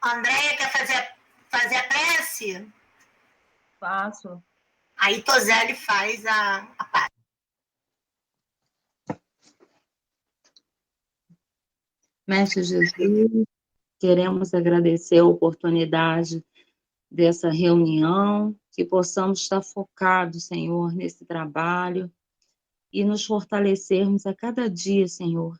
Andréia quer fazer a prece? Faço. Aí Toseli faz a parte. Mestre Jesus, queremos agradecer a oportunidade dessa reunião, que possamos estar focados, Senhor, nesse trabalho e nos fortalecermos a cada dia, Senhor,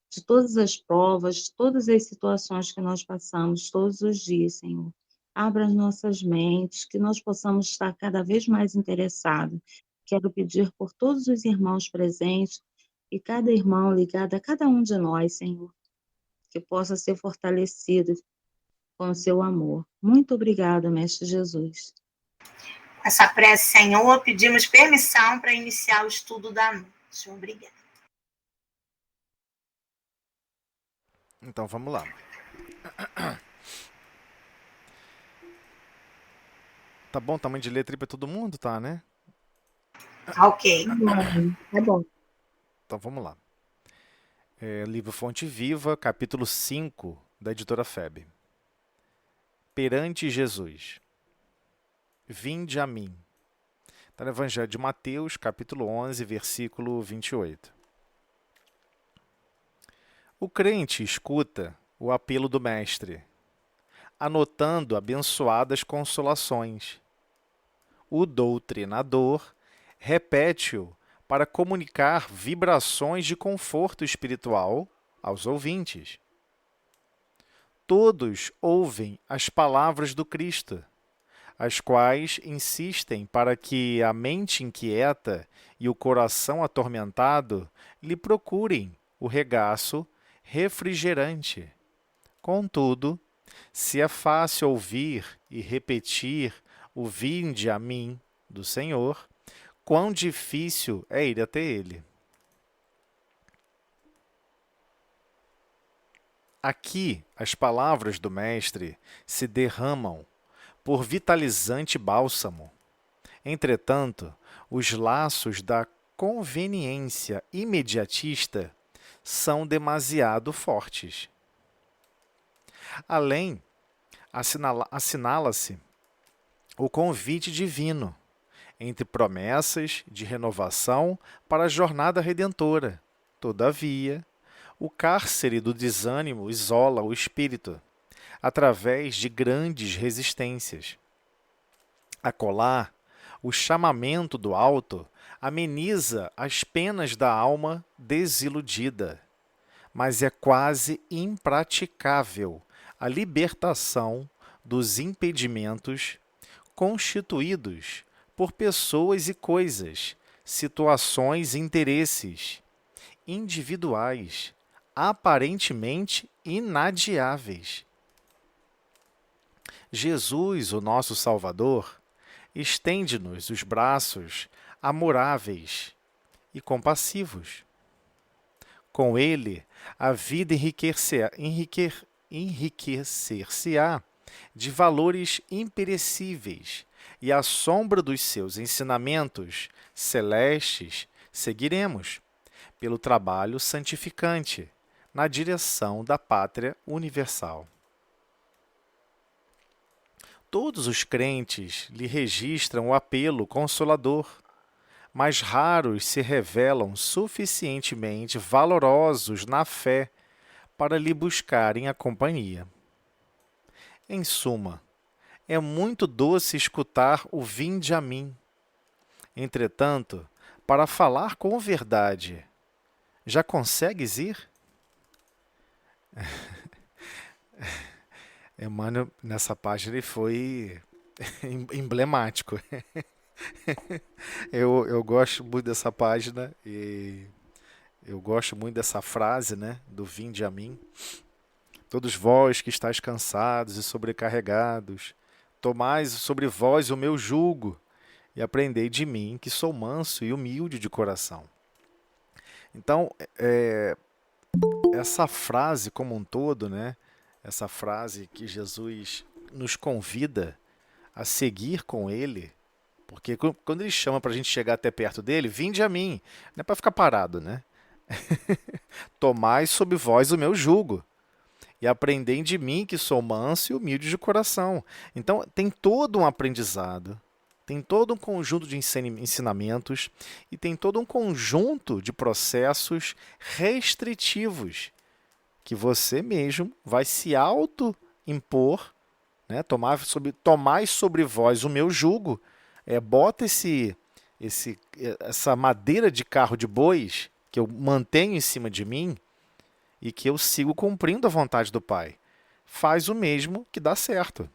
de todas as provas, todas as situações que nós passamos todos os dias, Senhor. Abra as nossas mentes, que nós possamos estar cada vez mais interessados. Quero pedir por todos os irmãos presentes e cada irmão ligado a cada um de nós, Senhor, que possa ser fortalecido com o seu amor. Muito obrigada, Mestre Jesus. Essa prece, Senhor, pedimos permissão para iniciar o estudo da noite. Obrigada. Então, vamos lá. Tá bom o tamanho de letra aí para todo mundo? Tá, né? Ok. Tá bom. Então, vamos lá. Livro Fonte Viva, capítulo 5, da editora FEB. Perante Jesus. Vinde a mim. Está no Evangelho de Mateus, capítulo 11, versículo 28. O crente escuta o apelo do Mestre, anotando abençoadas consolações. O doutrinador repete-o para comunicar vibrações de conforto espiritual aos ouvintes. Todos ouvem as palavras do Cristo, as quais insistem para que a mente inquieta e o coração atormentado lhe procurem o regaço refrigerante. Contudo, se é fácil ouvir e repetir o vinde a mim do Senhor, quão difícil é ir até ele. Aqui, as palavras do Mestre se derramam por vitalizante bálsamo. Entretanto, os laços da conveniência imediatista são demasiado fortes. Além, assinala-se o convite divino, entre promessas de renovação para a jornada redentora. Todavia, o cárcere do desânimo isola o espírito, através de grandes resistências. Acolá, o chamamento do alto ameniza as penas da alma desiludida, mas é quase impraticável a libertação dos impedimentos constituídos por pessoas e coisas, situações e interesses individuais, aparentemente inadiáveis. Jesus, o nosso Salvador, estende-nos os braços amoráveis e compassivos. Com ele, a vida enriquecer-se-á de valores imperecíveis, e à sombra dos seus ensinamentos celestes seguiremos, pelo trabalho santificante, na direção da pátria universal. Todos os crentes lhe registram o apelo consolador, mas raros se revelam suficientemente valorosos na fé para lhe buscarem a companhia. Em suma, é muito doce escutar o vinde a mim. Entretanto, para falar com verdade, já consegues ir? Emmanuel, nessa página, ele foi emblemático. Eu gosto muito dessa página e eu gosto muito dessa frase, né, do vinde a mim. Todos vós que estáis cansados e sobrecarregados, tomai sobre vós o meu jugo e aprendei de mim, que sou manso e humilde de coração. Então, essa frase como um todo, né, essa frase que Jesus nos convida a seguir com ele, porque quando ele chama para a gente chegar até perto dele, vinde a mim, não é para ficar parado, né? Tomai sobre vós o meu jugo. e aprendei de mim, que sou manso e humilde de coração. Então, tem todo um aprendizado, tem todo um conjunto de ensinamentos e tem todo um conjunto de processos restritivos que você mesmo vai se auto-impor, né? Tomai sobre vós o meu jugo. Bota essa madeira de carro de bois que eu mantenho em cima de mim e que eu sigo cumprindo a vontade do Pai. Faz o mesmo que dá certo.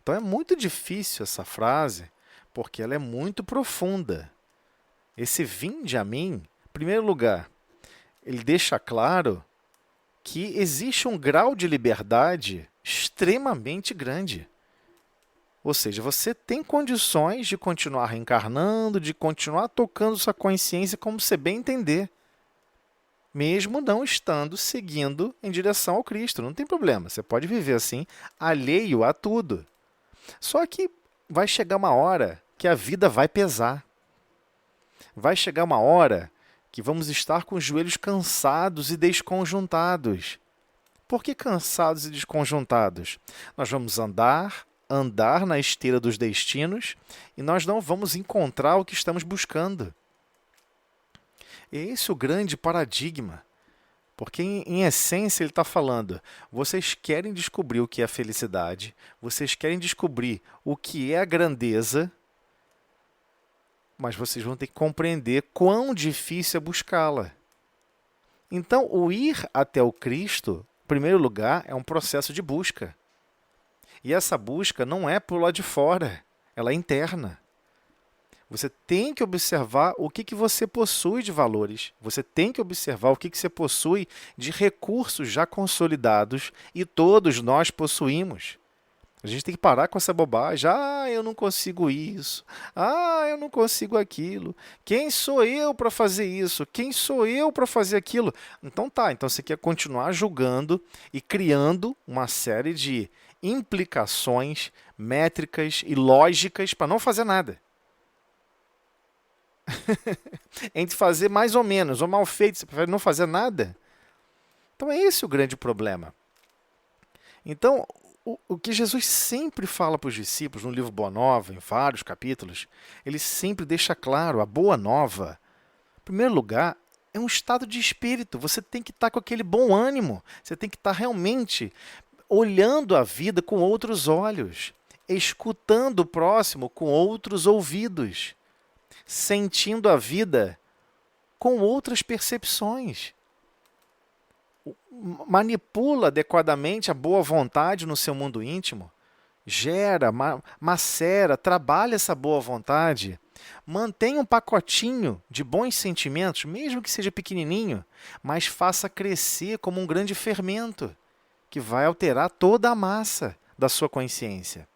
Então é muito difícil essa frase, porque ela é muito profunda. Esse vinde a mim, em primeiro lugar, ele deixa claro que existe um grau de liberdade extremamente grande. Ou seja, você tem condições de continuar reencarnando, de continuar tocando sua consciência como você bem entender, mesmo não estando seguindo em direção ao Cristo. Não tem problema, você pode viver assim, alheio a tudo. Só que vai chegar uma hora que a vida vai pesar. Vai chegar uma hora que vamos estar com os joelhos cansados e desconjuntados. Por que cansados e desconjuntados? Nós vamos andar na esteira dos destinos e nós não vamos encontrar o que estamos buscando. Esse é o grande paradigma. Porque, em essência, ele está falando, vocês querem descobrir o que é a felicidade, vocês querem descobrir o que é a grandeza, mas vocês vão ter que compreender quão difícil é buscá-la. Então, o ir até o Cristo, em primeiro lugar, é um processo de busca. E essa busca não é por lá de fora, ela é interna. Você tem que observar o que você possui de valores. Você tem que observar o que você possui de recursos já consolidados e todos nós possuímos. A gente tem que parar com essa bobagem. Eu não consigo isso. Eu não consigo aquilo. Quem sou eu para fazer isso? Quem sou eu para fazer aquilo? Então você quer continuar julgando e criando uma série de implicações métricas e lógicas para não fazer nada. Entre fazer mais ou menos, ou mal feito, você prefere não fazer nada? Então é esse o grande problema. Então, o que Jesus sempre fala para os discípulos no livro Boa Nova, em vários capítulos, ele sempre deixa claro, a Boa Nova, em primeiro lugar, é um estado de espírito. Você tem que estar com aquele bom ânimo, você tem que estar realmente olhando a vida com outros olhos, escutando o próximo com outros ouvidos, sentindo a vida com outras percepções. Manipula adequadamente a boa vontade no seu mundo íntimo. Gera, macera, trabalha essa boa vontade. Mantenha um pacotinho de bons sentimentos, mesmo que seja pequenininho, mas faça crescer como um grande fermento, que vai alterar toda a massa da sua consciência.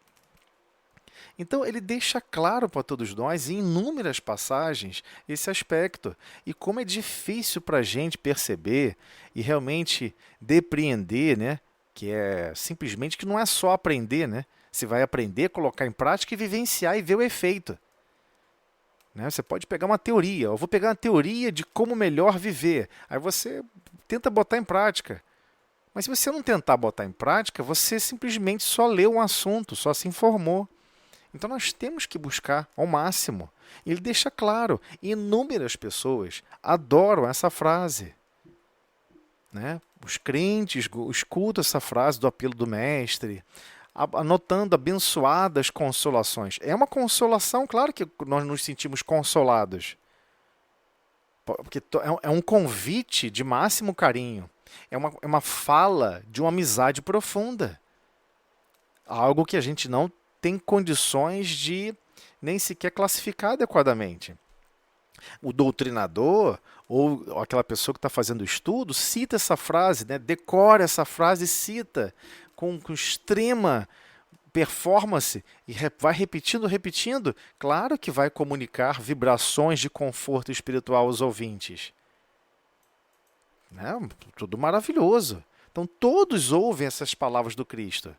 Então, ele deixa claro para todos nós, em inúmeras passagens, esse aspecto. E como é difícil para a gente perceber e realmente depreender, né? Que é simplesmente que não é só aprender, né? Você vai aprender, colocar em prática e vivenciar e ver o efeito. Né? Você pode pegar uma teoria. Eu vou pegar uma teoria de como melhor viver. Aí você tenta botar em prática. Mas se você não tentar botar em prática, você simplesmente só leu um assunto, só se informou. Então nós temos que buscar ao máximo. Ele deixa claro, inúmeras pessoas adoram essa frase. Né? Os crentes escutam essa frase do apelo do mestre, anotando abençoadas consolações. É uma consolação, claro que nós nos sentimos consolados. Porque é um convite de máximo carinho. É uma fala de uma amizade profunda. Algo que a gente não tem condições de nem sequer classificar adequadamente. O doutrinador ou aquela pessoa que está fazendo o estudo cita essa frase, né? Decora essa frase e cita com extrema performance e vai repetindo, claro que vai comunicar vibrações de conforto espiritual aos ouvintes. Né? Tudo maravilhoso. Então todos ouvem essas palavras do Cristo,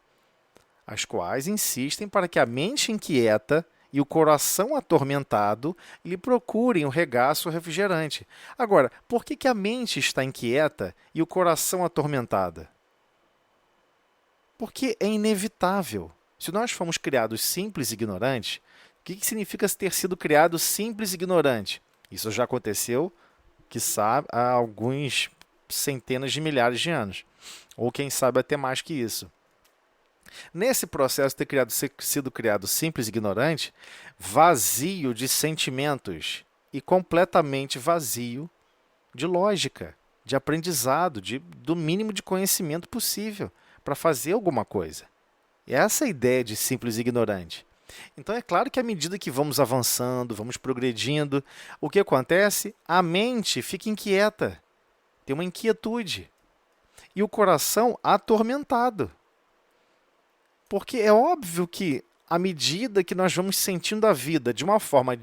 as quais insistem para que a mente inquieta e o coração atormentado lhe procurem o regaço refrigerante. Agora, por que a mente está inquieta e o coração atormentado? Porque é inevitável. Se nós fomos criados simples e ignorantes, o que significa ter sido criado simples e ignorante? Isso já aconteceu, quiçá, há alguns centenas de milhares de anos. Ou quem sabe até mais que isso. Nesse processo de ter sido criado simples e ignorante, vazio de sentimentos e completamente vazio de lógica, de aprendizado, do mínimo de conhecimento possível para fazer alguma coisa. Essa é a ideia de simples e ignorante. Então é claro que à medida que vamos avançando, vamos progredindo, o que acontece? A mente fica inquieta, tem uma inquietude. E o coração atormentado. Porque é óbvio que, à medida que nós vamos sentindo a vida de uma forma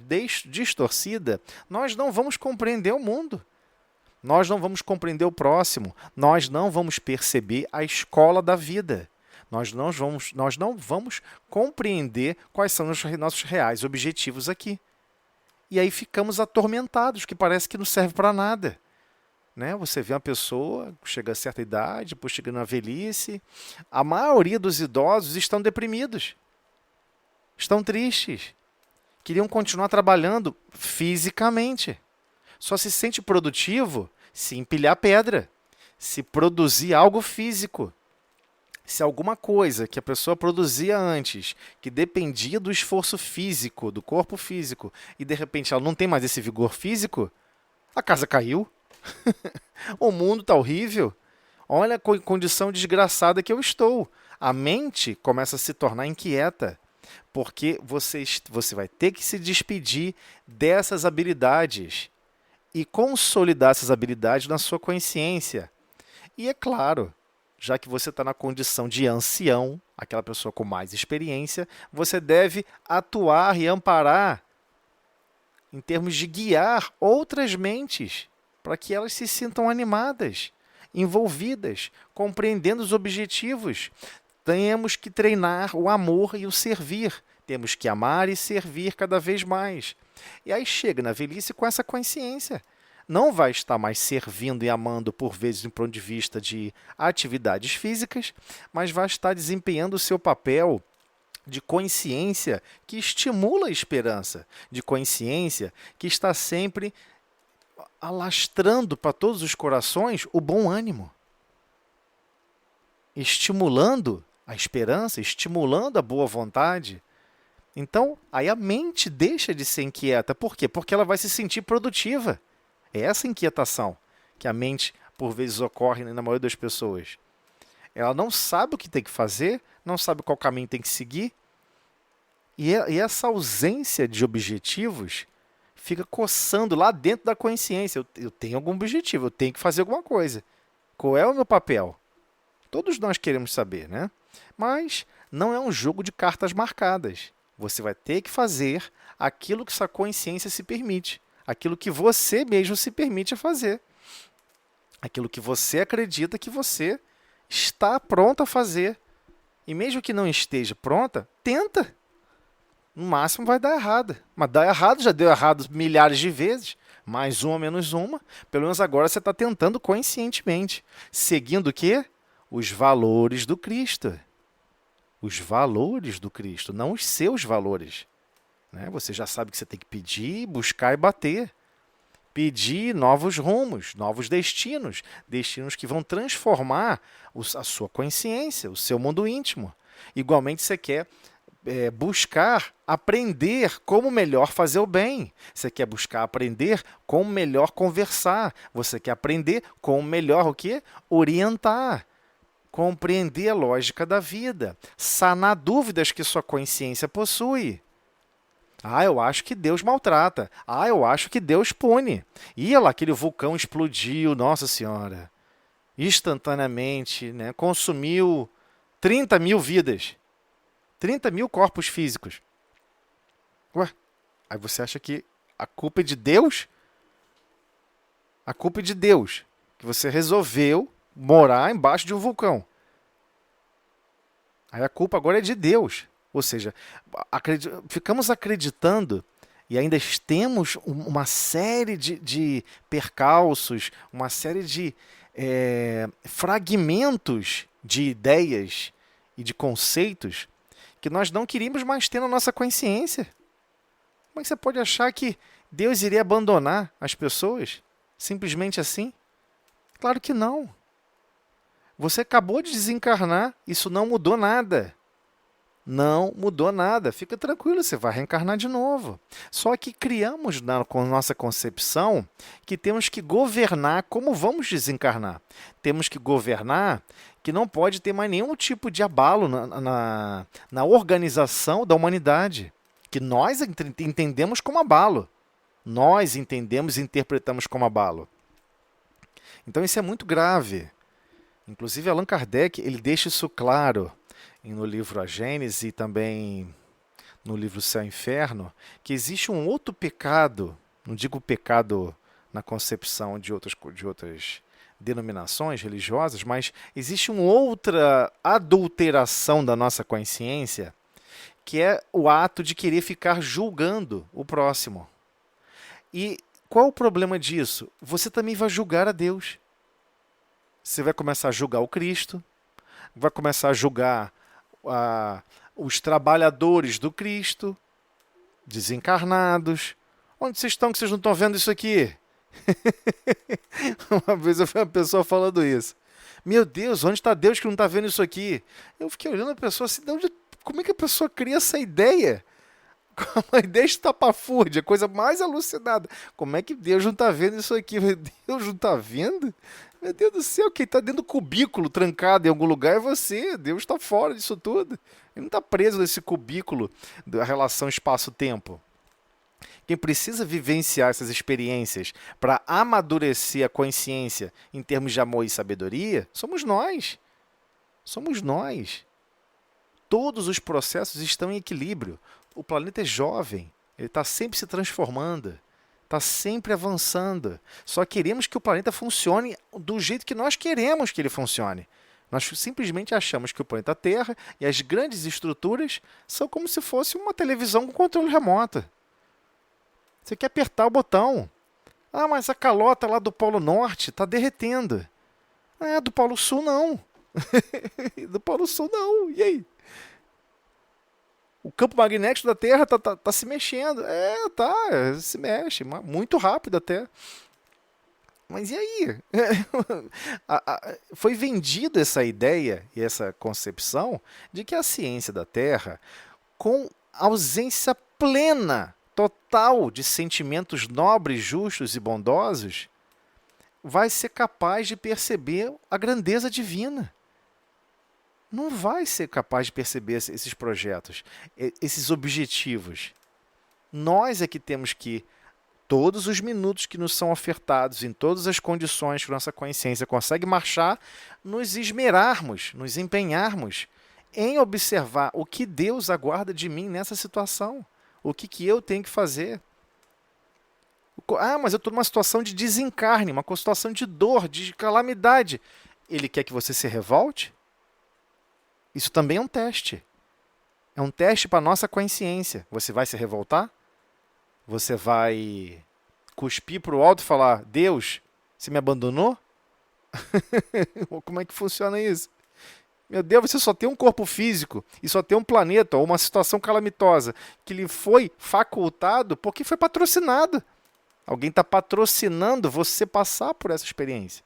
distorcida, nós não vamos compreender o mundo. Nós não vamos compreender o próximo. Nós não vamos perceber a escola da vida. Nós não vamos compreender quais são os nossos reais objetivos aqui. E aí ficamos atormentados, que parece que não serve para nada. Né? Você vê uma pessoa, chega a certa idade, depois chega na velhice, a maioria dos idosos estão deprimidos, estão tristes, queriam continuar trabalhando fisicamente. Só se sente produtivo se empilhar pedra, se produzir algo físico. Se alguma coisa que a pessoa produzia antes, que dependia do esforço físico, do corpo físico, e de repente ela não tem mais esse vigor físico, a casa caiu. O mundo está horrível. Olha a condição desgraçada que eu estou. A mente começa a se tornar inquieta, porque você vai ter que se despedir dessas habilidades e consolidar essas habilidades na sua consciência. E é claro, já que você está na condição de ancião, aquela pessoa com mais experiência, você deve atuar e amparar em termos de guiar outras mentes, para que elas se sintam animadas, envolvidas, compreendendo os objetivos. Temos que treinar o amor e o servir. Temos que amar e servir cada vez mais. E aí chega na velhice com essa consciência. Não vai estar mais servindo e amando, por vezes, do ponto de vista de atividades físicas, mas vai estar desempenhando o seu papel de consciência que estimula a esperança, de consciência que está sempre alastrando para todos os corações o bom ânimo, estimulando a esperança, estimulando a boa vontade. Então, aí a mente deixa de ser inquieta. Por quê? Porque ela vai se sentir produtiva. É essa inquietação que a mente, por vezes, ocorre na maioria das pessoas. Ela não sabe o que tem que fazer, não sabe qual caminho tem que seguir, e essa ausência de objetivos fica coçando lá dentro da consciência. Eu tenho algum objetivo, eu tenho que fazer alguma coisa. Qual é o meu papel? Todos nós queremos saber, né? Mas não é um jogo de cartas marcadas. Você vai ter que fazer aquilo que sua consciência se permite, aquilo que você mesmo se permite a fazer, aquilo que você acredita que você está pronto a fazer. E mesmo que não esteja pronta, tenta. No máximo vai dar errado. Mas dar errado já deu errado milhares de vezes. Mais uma, menos uma. Pelo menos agora você está tentando conscientemente. Seguindo o quê? Os valores do Cristo. Os valores do Cristo, não os seus valores. Né? Você já sabe que você tem que pedir, buscar e bater. Pedir novos rumos, novos destinos. Destinos que vão transformar a sua consciência, o seu mundo íntimo. Igualmente você quer buscar aprender como melhor fazer o bem. Você quer buscar aprender como melhor conversar. Você quer aprender como melhor o quê? Orientar. Compreender a lógica da vida. Sanar dúvidas que sua consciência possui. Ah, eu acho que Deus maltrata. Ah, eu acho que Deus pune. Ia lá, aquele vulcão explodiu, Nossa Senhora. Instantaneamente, né? Consumiu 30 mil vidas. 30 mil corpos físicos. Ué, aí você acha que a culpa é de Deus? A culpa é de Deus, que você resolveu morar embaixo de um vulcão. Aí a culpa agora é de Deus. Ou seja, ficamos acreditando e ainda temos uma série de percalços, uma série de fragmentos de ideias e de conceitos que nós não queríamos mais ter na nossa consciência. Como é que você pode achar que Deus iria abandonar as pessoas simplesmente assim? Claro que não. Você acabou de desencarnar, isso não mudou nada. Não mudou nada. Fica tranquilo, você vai reencarnar de novo. Só que criamos com nossa concepção que temos que governar como vamos desencarnar. Temos que governar que não pode ter mais nenhum tipo de abalo na organização da humanidade, que nós entendemos como abalo. Nós entendemos e interpretamos como abalo. Então isso é muito grave. Inclusive Allan Kardec ele deixa isso claro no livro A Gênese e também no livro Céu e Inferno, que existe um outro pecado, não digo pecado na concepção de outras denominações religiosas, mas existe uma outra adulteração da nossa consciência, que é o ato de querer ficar julgando o próximo. E qual o problema disso? Você também vai julgar a Deus. Você vai começar a julgar o Cristo, vai começar a julgar os trabalhadores do Cristo, desencarnados. Onde vocês estão que vocês não estão vendo isso aqui? Uma vez eu vi uma pessoa falando isso. Meu Deus, onde está Deus que não está vendo isso aqui? Eu fiquei olhando a pessoa assim, como é que a pessoa cria essa ideia? Uma ideia estapafúrdia, coisa mais alucinada. Como é que Deus não está vendo isso aqui? Meu Deus, não está vendo? Meu Deus do céu, quem está dentro do cubículo trancado em algum lugar é você. Deus está fora disso tudo. Ele não está preso nesse cubículo da relação espaço-tempo. Quem precisa vivenciar essas experiências para amadurecer a consciência em termos de amor e sabedoria, somos nós. Somos nós. Todos os processos estão em equilíbrio. O planeta é jovem, ele está sempre se transformando, está sempre avançando. Só queremos que o planeta funcione do jeito que nós queremos que ele funcione. Nós simplesmente achamos que o planeta Terra e as grandes estruturas são como se fosse uma televisão com controle remoto. Você quer apertar o botão. Ah, mas a calota lá do Polo Norte está derretendo. Ah, do Polo Sul não. Do Polo Sul não. E aí? O campo magnético da Terra tá se mexendo. Se mexe. Muito rápido até. Mas e aí? Foi vendida essa ideia e essa concepção de que a ciência da Terra, com ausência plena, total de sentimentos nobres, justos e bondosos, vai ser capaz de perceber a grandeza divina. Não vai ser capaz de perceber esses projetos, esses objetivos. Nós é que temos que, todos os minutos que nos são ofertados, em todas as condições que nossa consciência consegue marchar, nos esmerarmos, nos empenharmos em observar o que Deus aguarda de mim nessa situação. O que eu tenho que fazer? Ah, mas eu estou numa situação de desencarne, uma situação de dor, de calamidade. Ele quer que você se revolte? Isso também é um teste. É um teste para a nossa consciência. Você vai se revoltar? Você vai cuspir para o alto e falar, Deus, você me abandonou? Como é que funciona isso? Meu Deus, você só tem um corpo físico e só tem um planeta ou uma situação calamitosa que lhe foi facultado porque foi patrocinado. Alguém está patrocinando você passar por essa experiência.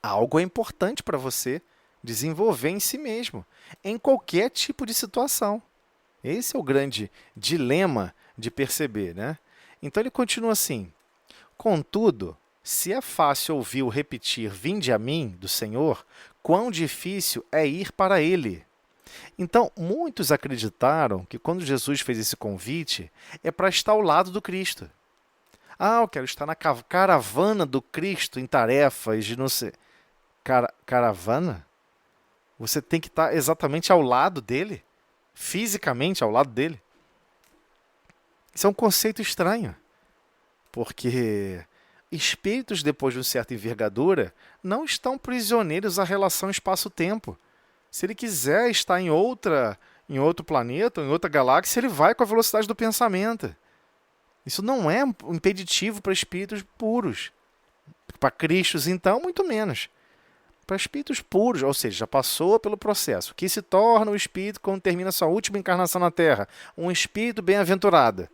Algo é importante para você desenvolver em si mesmo, em qualquer tipo de situação. Esse é o grande dilema de perceber, né? Então ele continua assim, contudo, se é fácil ouvir o repetir, vinde a mim, do Senhor, quão difícil é ir para ele. Então, muitos acreditaram que quando Jesus fez esse convite, é para estar ao lado do Cristo. Ah, eu quero estar na caravana do Cristo em tarefas de não sei... Caravana? Você tem que estar exatamente ao lado dele? Fisicamente ao lado dele? Isso é um conceito estranho. Porque espíritos, depois de uma certa envergadura, não estão prisioneiros à relação espaço-tempo. Se ele quiser estar em outro planeta, em outra galáxia, ele vai com a velocidade do pensamento. Isso não é um impeditivo para espíritos puros. Para Cristos, então, muito menos. para espíritos puros, ou seja, já passou pelo processo. Que se torna o espírito quando termina sua última encarnação na Terra? Um espírito bem-aventurado.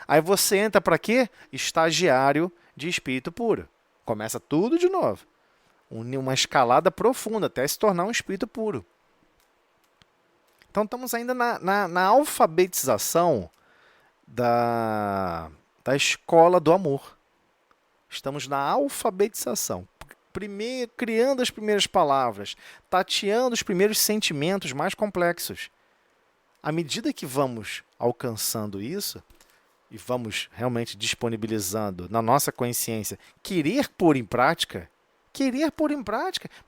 Aí você entra para quê? Estagiário de espírito puro. Começa tudo de novo. Uma escalada profunda até se tornar um espírito puro. Então estamos ainda na alfabetização da escola do amor. Estamos na alfabetização. Primeiro, criando as primeiras palavras, tateando os primeiros sentimentos mais complexos. À medida que vamos alcançando isso, e vamos realmente disponibilizando na nossa consciência, querer pôr em prática,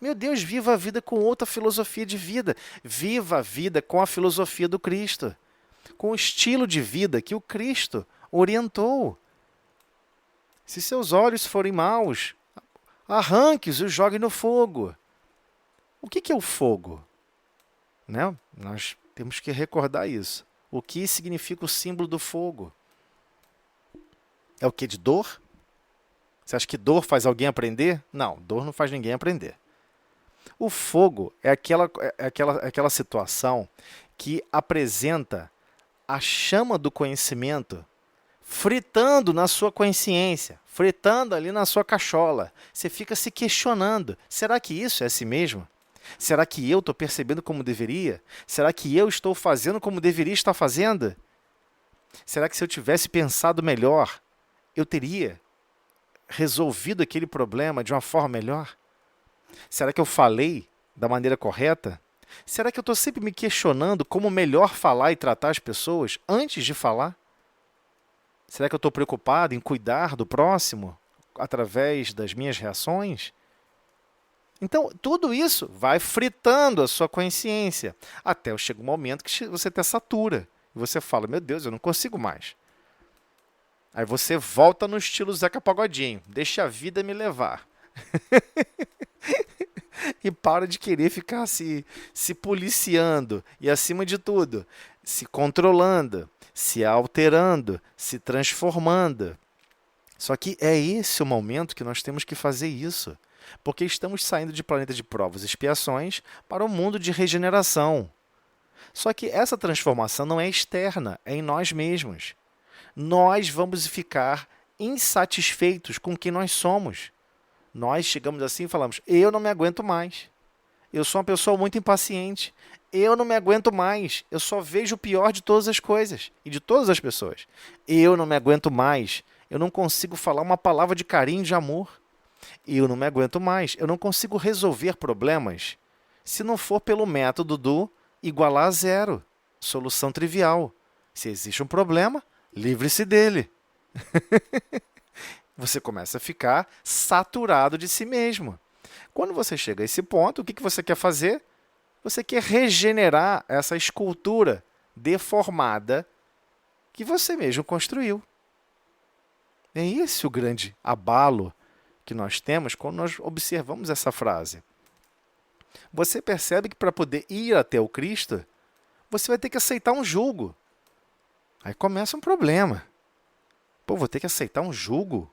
meu Deus, viva a vida com outra filosofia de vida. Viva a vida com a filosofia do Cristo, com o estilo de vida que o Cristo orientou. Se seus olhos forem maus, arranque-os e os jogue no fogo. O que é o fogo? Né? Nós temos que recordar isso. O que significa o símbolo do fogo? É o que? De dor? Você acha que dor faz alguém aprender? Não, dor não faz ninguém aprender. O fogo é aquela situação que apresenta a chama do conhecimento fritando na sua consciência, fritando ali na sua cachola. Você fica se questionando, será que isso é assim mesmo? Será que eu estou percebendo como deveria? Será que eu estou fazendo como deveria estar fazendo? Será que se eu tivesse pensado melhor, eu teria resolvido aquele problema de uma forma melhor? Será que eu falei da maneira correta? Será que eu estou sempre me questionando como melhor falar e tratar as pessoas antes de falar? Será que eu estou preocupado em cuidar do próximo através das minhas reações? Então, tudo isso vai fritando a sua consciência, até chega um momento que você até satura. E você fala, meu Deus, eu não consigo mais. Aí você volta no estilo Zeca Pagodinho, deixa a vida me levar. E para de querer ficar se policiando e, acima de tudo, se controlando, se alterando, se transformando. Só que é esse o momento que nós temos que fazer isso, porque estamos saindo de planeta de provas e expiações para um mundo de regeneração. Só que essa transformação não é externa, é em nós mesmos. Nós vamos ficar insatisfeitos com quem nós somos. Nós chegamos assim e falamos, eu não me aguento mais. Eu sou uma pessoa muito impaciente. Eu não me aguento mais. Eu só vejo o pior de todas as coisas e de todas as pessoas. Eu não me aguento mais. Eu não consigo falar uma palavra de carinho e de amor. Eu não me aguento mais. Eu não consigo resolver problemas se não for pelo método do igualar a zero. Solução trivial. Se existe um problema, livre-se dele. Você começa a ficar saturado de si mesmo. Quando você chega a esse ponto, o que você quer fazer? Você quer regenerar essa escultura deformada que você mesmo construiu. É esse o grande abalo que nós temos quando nós observamos essa frase. Você percebe que para poder ir até o Cristo, você vai ter que aceitar um jugo. Aí começa um problema. Pô, vou ter que aceitar um jugo?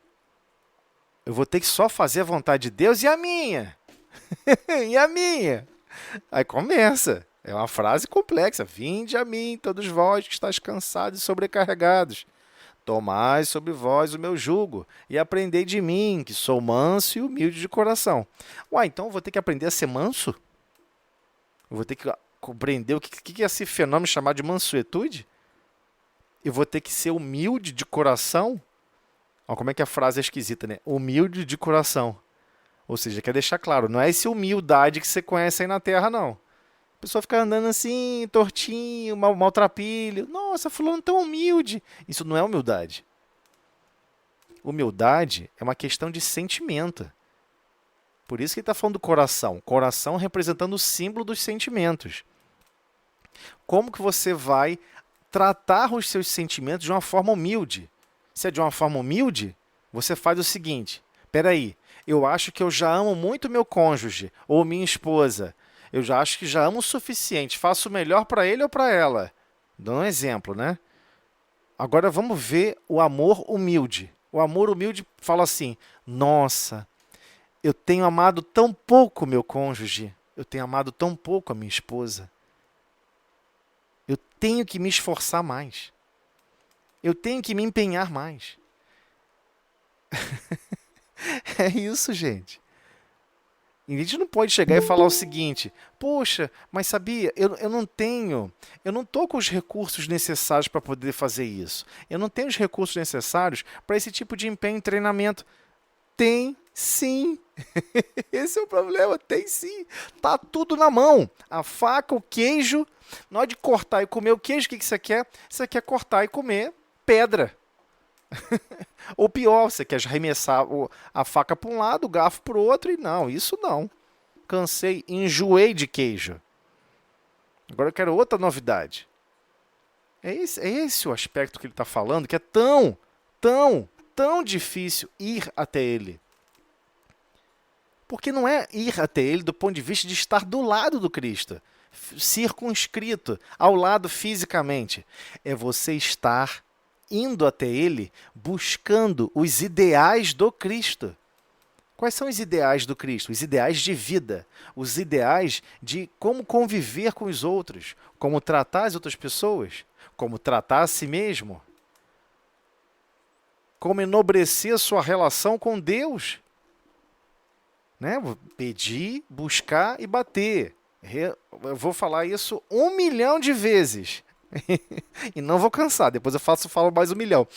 Eu vou ter que só fazer a vontade de Deus e a minha? E a minha? Aí começa. É uma frase complexa. Vinde a mim, todos vós que estáis cansados e sobrecarregados. Tomai sobre vós o meu jugo e aprendei de mim, que sou manso e humilde de coração. Uai, então eu vou ter que aprender a ser manso? Eu vou ter que compreender o que é esse fenômeno chamado de mansuetude? Eu vou ter que ser humilde de coração? Olha como é que a frase é esquisita, né? Humilde de coração. Ou seja, quer deixar claro, não é essa humildade que você conhece aí na Terra, não. A pessoa fica andando assim, tortinho, maltrapilho. Nossa, fulano tão humilde. Isso não é humildade. Humildade é uma questão de sentimento. Por isso que ele está falando do coração. Coração representando o símbolo dos sentimentos. Como que você vai tratar os seus sentimentos de uma forma humilde? Se é de uma forma humilde, você faz o seguinte. Peraí, eu acho que eu já amo muito meu cônjuge ou minha esposa. Eu já acho que já amo o suficiente. Faço o melhor para ele ou para ela. Dando um exemplo, né? Agora vamos ver o amor humilde. O amor humilde fala assim, nossa, Eu tenho amado tão pouco meu cônjuge, eu tenho amado tão pouco a minha esposa. Eu tenho que me esforçar mais. Eu tenho que me empenhar mais. É isso, gente. E a gente não pode chegar e falar o seguinte: poxa, mas sabia, eu não estou com os recursos necessários para poder fazer isso. Eu não tenho os recursos necessários para esse tipo de empenho e treinamento. Tem sim. Esse é o problema, tem sim. Tá tudo na mão. A faca, o queijo. Na hora de cortar e comer o queijo, o que você quer? Você quer cortar e comer pedra. Ou pior, você quer arremessar a faca para um lado, o garfo para o outro, e não, isso não. Cansei, enjoei de queijo. Agora eu quero outra novidade. É esse o aspecto que ele está falando, que é tão difícil ir até ele. Porque não é ir até ele do ponto de vista de estar do lado do Cristo, circunscrito, ao lado fisicamente. É você estar indo até ele, buscando os ideais do Cristo. Quais são os ideais do Cristo? Os ideais de vida, os ideais de como conviver com os outros, como tratar as outras pessoas, como tratar a si mesmo, como enobrecer a sua relação com Deus. Né? Pedir, buscar e bater. Eu vou falar isso 1 milhão de vezes. E não vou cansar, depois eu falo mais 1 milhão.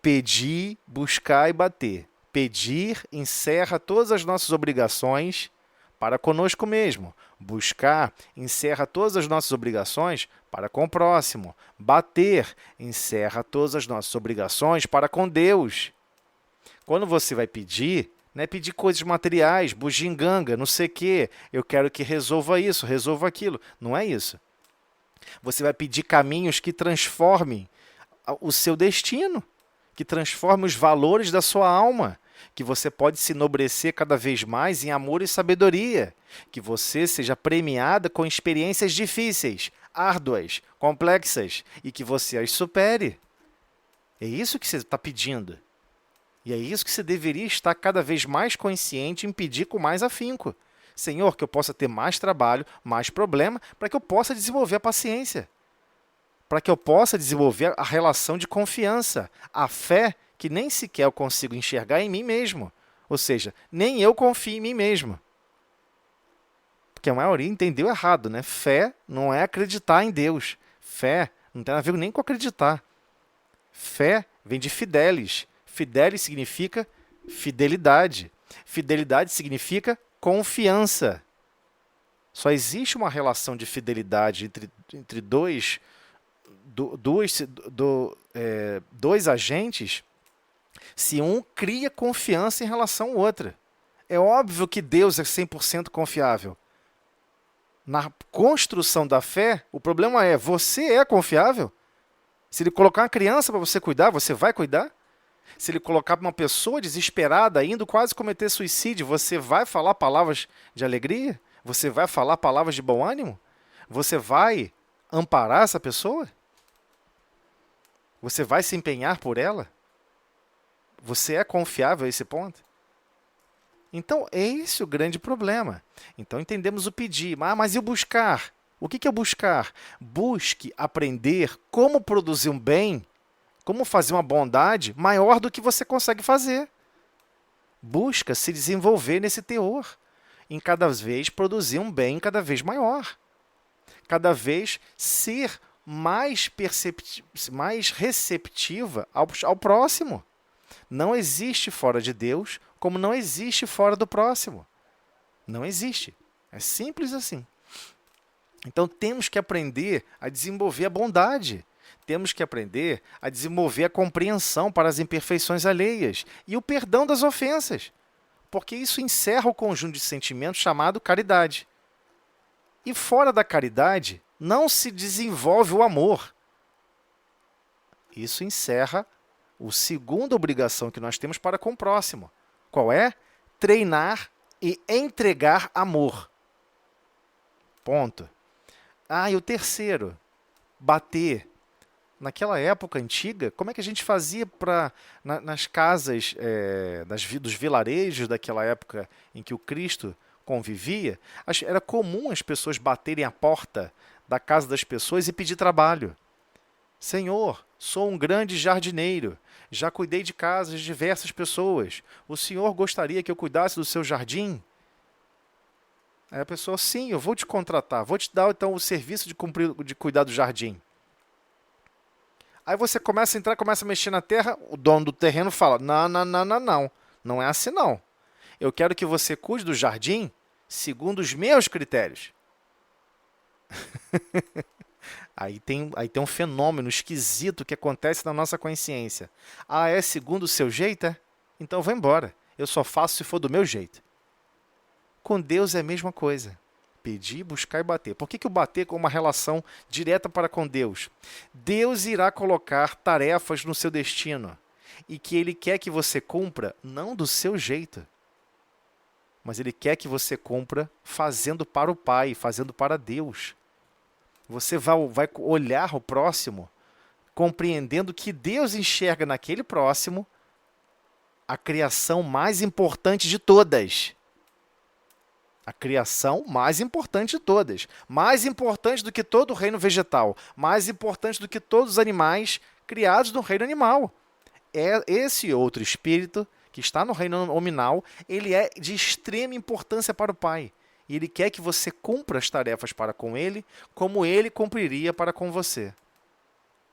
Pedir, buscar e bater. Pedir encerra todas as nossas obrigações para conosco mesmo. Buscar encerra todas as nossas obrigações para com o próximo. Bater encerra todas as nossas obrigações para com Deus. Quando você vai pedir, não é pedir coisas materiais, bugiganga, não sei o quê. Eu quero que resolva isso, resolva aquilo. Não é isso. Você vai pedir caminhos que transformem o seu destino, que transformem os valores da sua alma, que você pode se enobrecer cada vez mais em amor e sabedoria, que você seja premiada com experiências difíceis, árduas, complexas, e que você as supere. É isso que você está pedindo. E é isso que você deveria estar cada vez mais consciente em pedir com mais afinco. Senhor, que eu possa ter mais trabalho, mais problema, para que eu possa desenvolver a paciência. Para que eu possa desenvolver a relação de confiança, a fé que nem sequer eu consigo enxergar em mim mesmo. Ou seja, nem eu confio em mim mesmo. Porque a maioria entendeu errado, né? Fé não é acreditar em Deus. Fé não tem a ver nem com acreditar. Fé vem de fidelis. Fidelis significa fidelidade. Fidelidade significa confiança. Só existe uma relação de fidelidade entre dois agentes se um cria confiança em relação ao outro. É óbvio que Deus é 100% confiável. Na construção da fé, o problema é, você é confiável? Se ele colocar uma criança para você cuidar, você vai cuidar? Se ele colocar uma pessoa desesperada, indo quase cometer suicídio, você vai falar palavras de alegria? Você vai falar palavras de bom ânimo? Você vai amparar essa pessoa? Você vai se empenhar por ela? Você é confiável a esse ponto? Então, é esse o grande problema. Então, entendemos o pedir. Mas e o buscar? O que é o buscar? Busque aprender como produzir um bem, como fazer uma bondade maior do que você consegue fazer. Busca se desenvolver nesse teor, em cada vez produzir um bem cada vez maior. Cada vez ser mais receptiva ao próximo. Não existe fora de Deus, como não existe fora do próximo. Não existe. É simples assim. Então temos que aprender a desenvolver a bondade. Temos que aprender a desenvolver a compreensão para as imperfeições alheias e o perdão das ofensas, porque isso encerra o conjunto de sentimentos chamado caridade. E fora da caridade, não se desenvolve o amor. Isso encerra a segunda obrigação que nós temos para com o próximo. Qual é? Treinar e entregar amor. Ponto. E o terceiro, bater. Naquela época antiga, como é que a gente fazia nas casas dos vilarejos daquela época em que o Cristo convivia? Era comum as pessoas baterem a porta da casa das pessoas e pedir trabalho. Senhor, sou um grande jardineiro, já cuidei de casas de diversas pessoas. O senhor gostaria que eu cuidasse do seu jardim? Aí a pessoa, sim, eu vou te contratar, vou te dar então o serviço de cuidar do jardim. Aí você começa a entrar, começa a mexer na terra, o dono do terreno fala, não é assim não. Eu quero que você cuide do jardim segundo os meus critérios. Aí tem um fenômeno esquisito que acontece na nossa consciência. Ah, é segundo o seu jeito? É? Então vou embora. Eu só faço se for do meu jeito. Com Deus é a mesma coisa. Pedir, buscar e bater. Por que o bater com uma relação direta para com Deus? Deus irá colocar tarefas no seu destino e que Ele quer que você cumpra não do seu jeito, mas Ele quer que você cumpra fazendo para o Pai, fazendo para Deus. Você vai olhar o próximo compreendendo que Deus enxerga naquele próximo a criação mais importante de todas. A criação mais importante de todas. Mais importante do que todo o reino vegetal. Mais importante do que todos os animais criados no reino animal. É esse outro espírito que está no reino nominal, ele é de extrema importância para o Pai. E Ele quer que você cumpra as tarefas para com Ele, como Ele cumpriria para com você.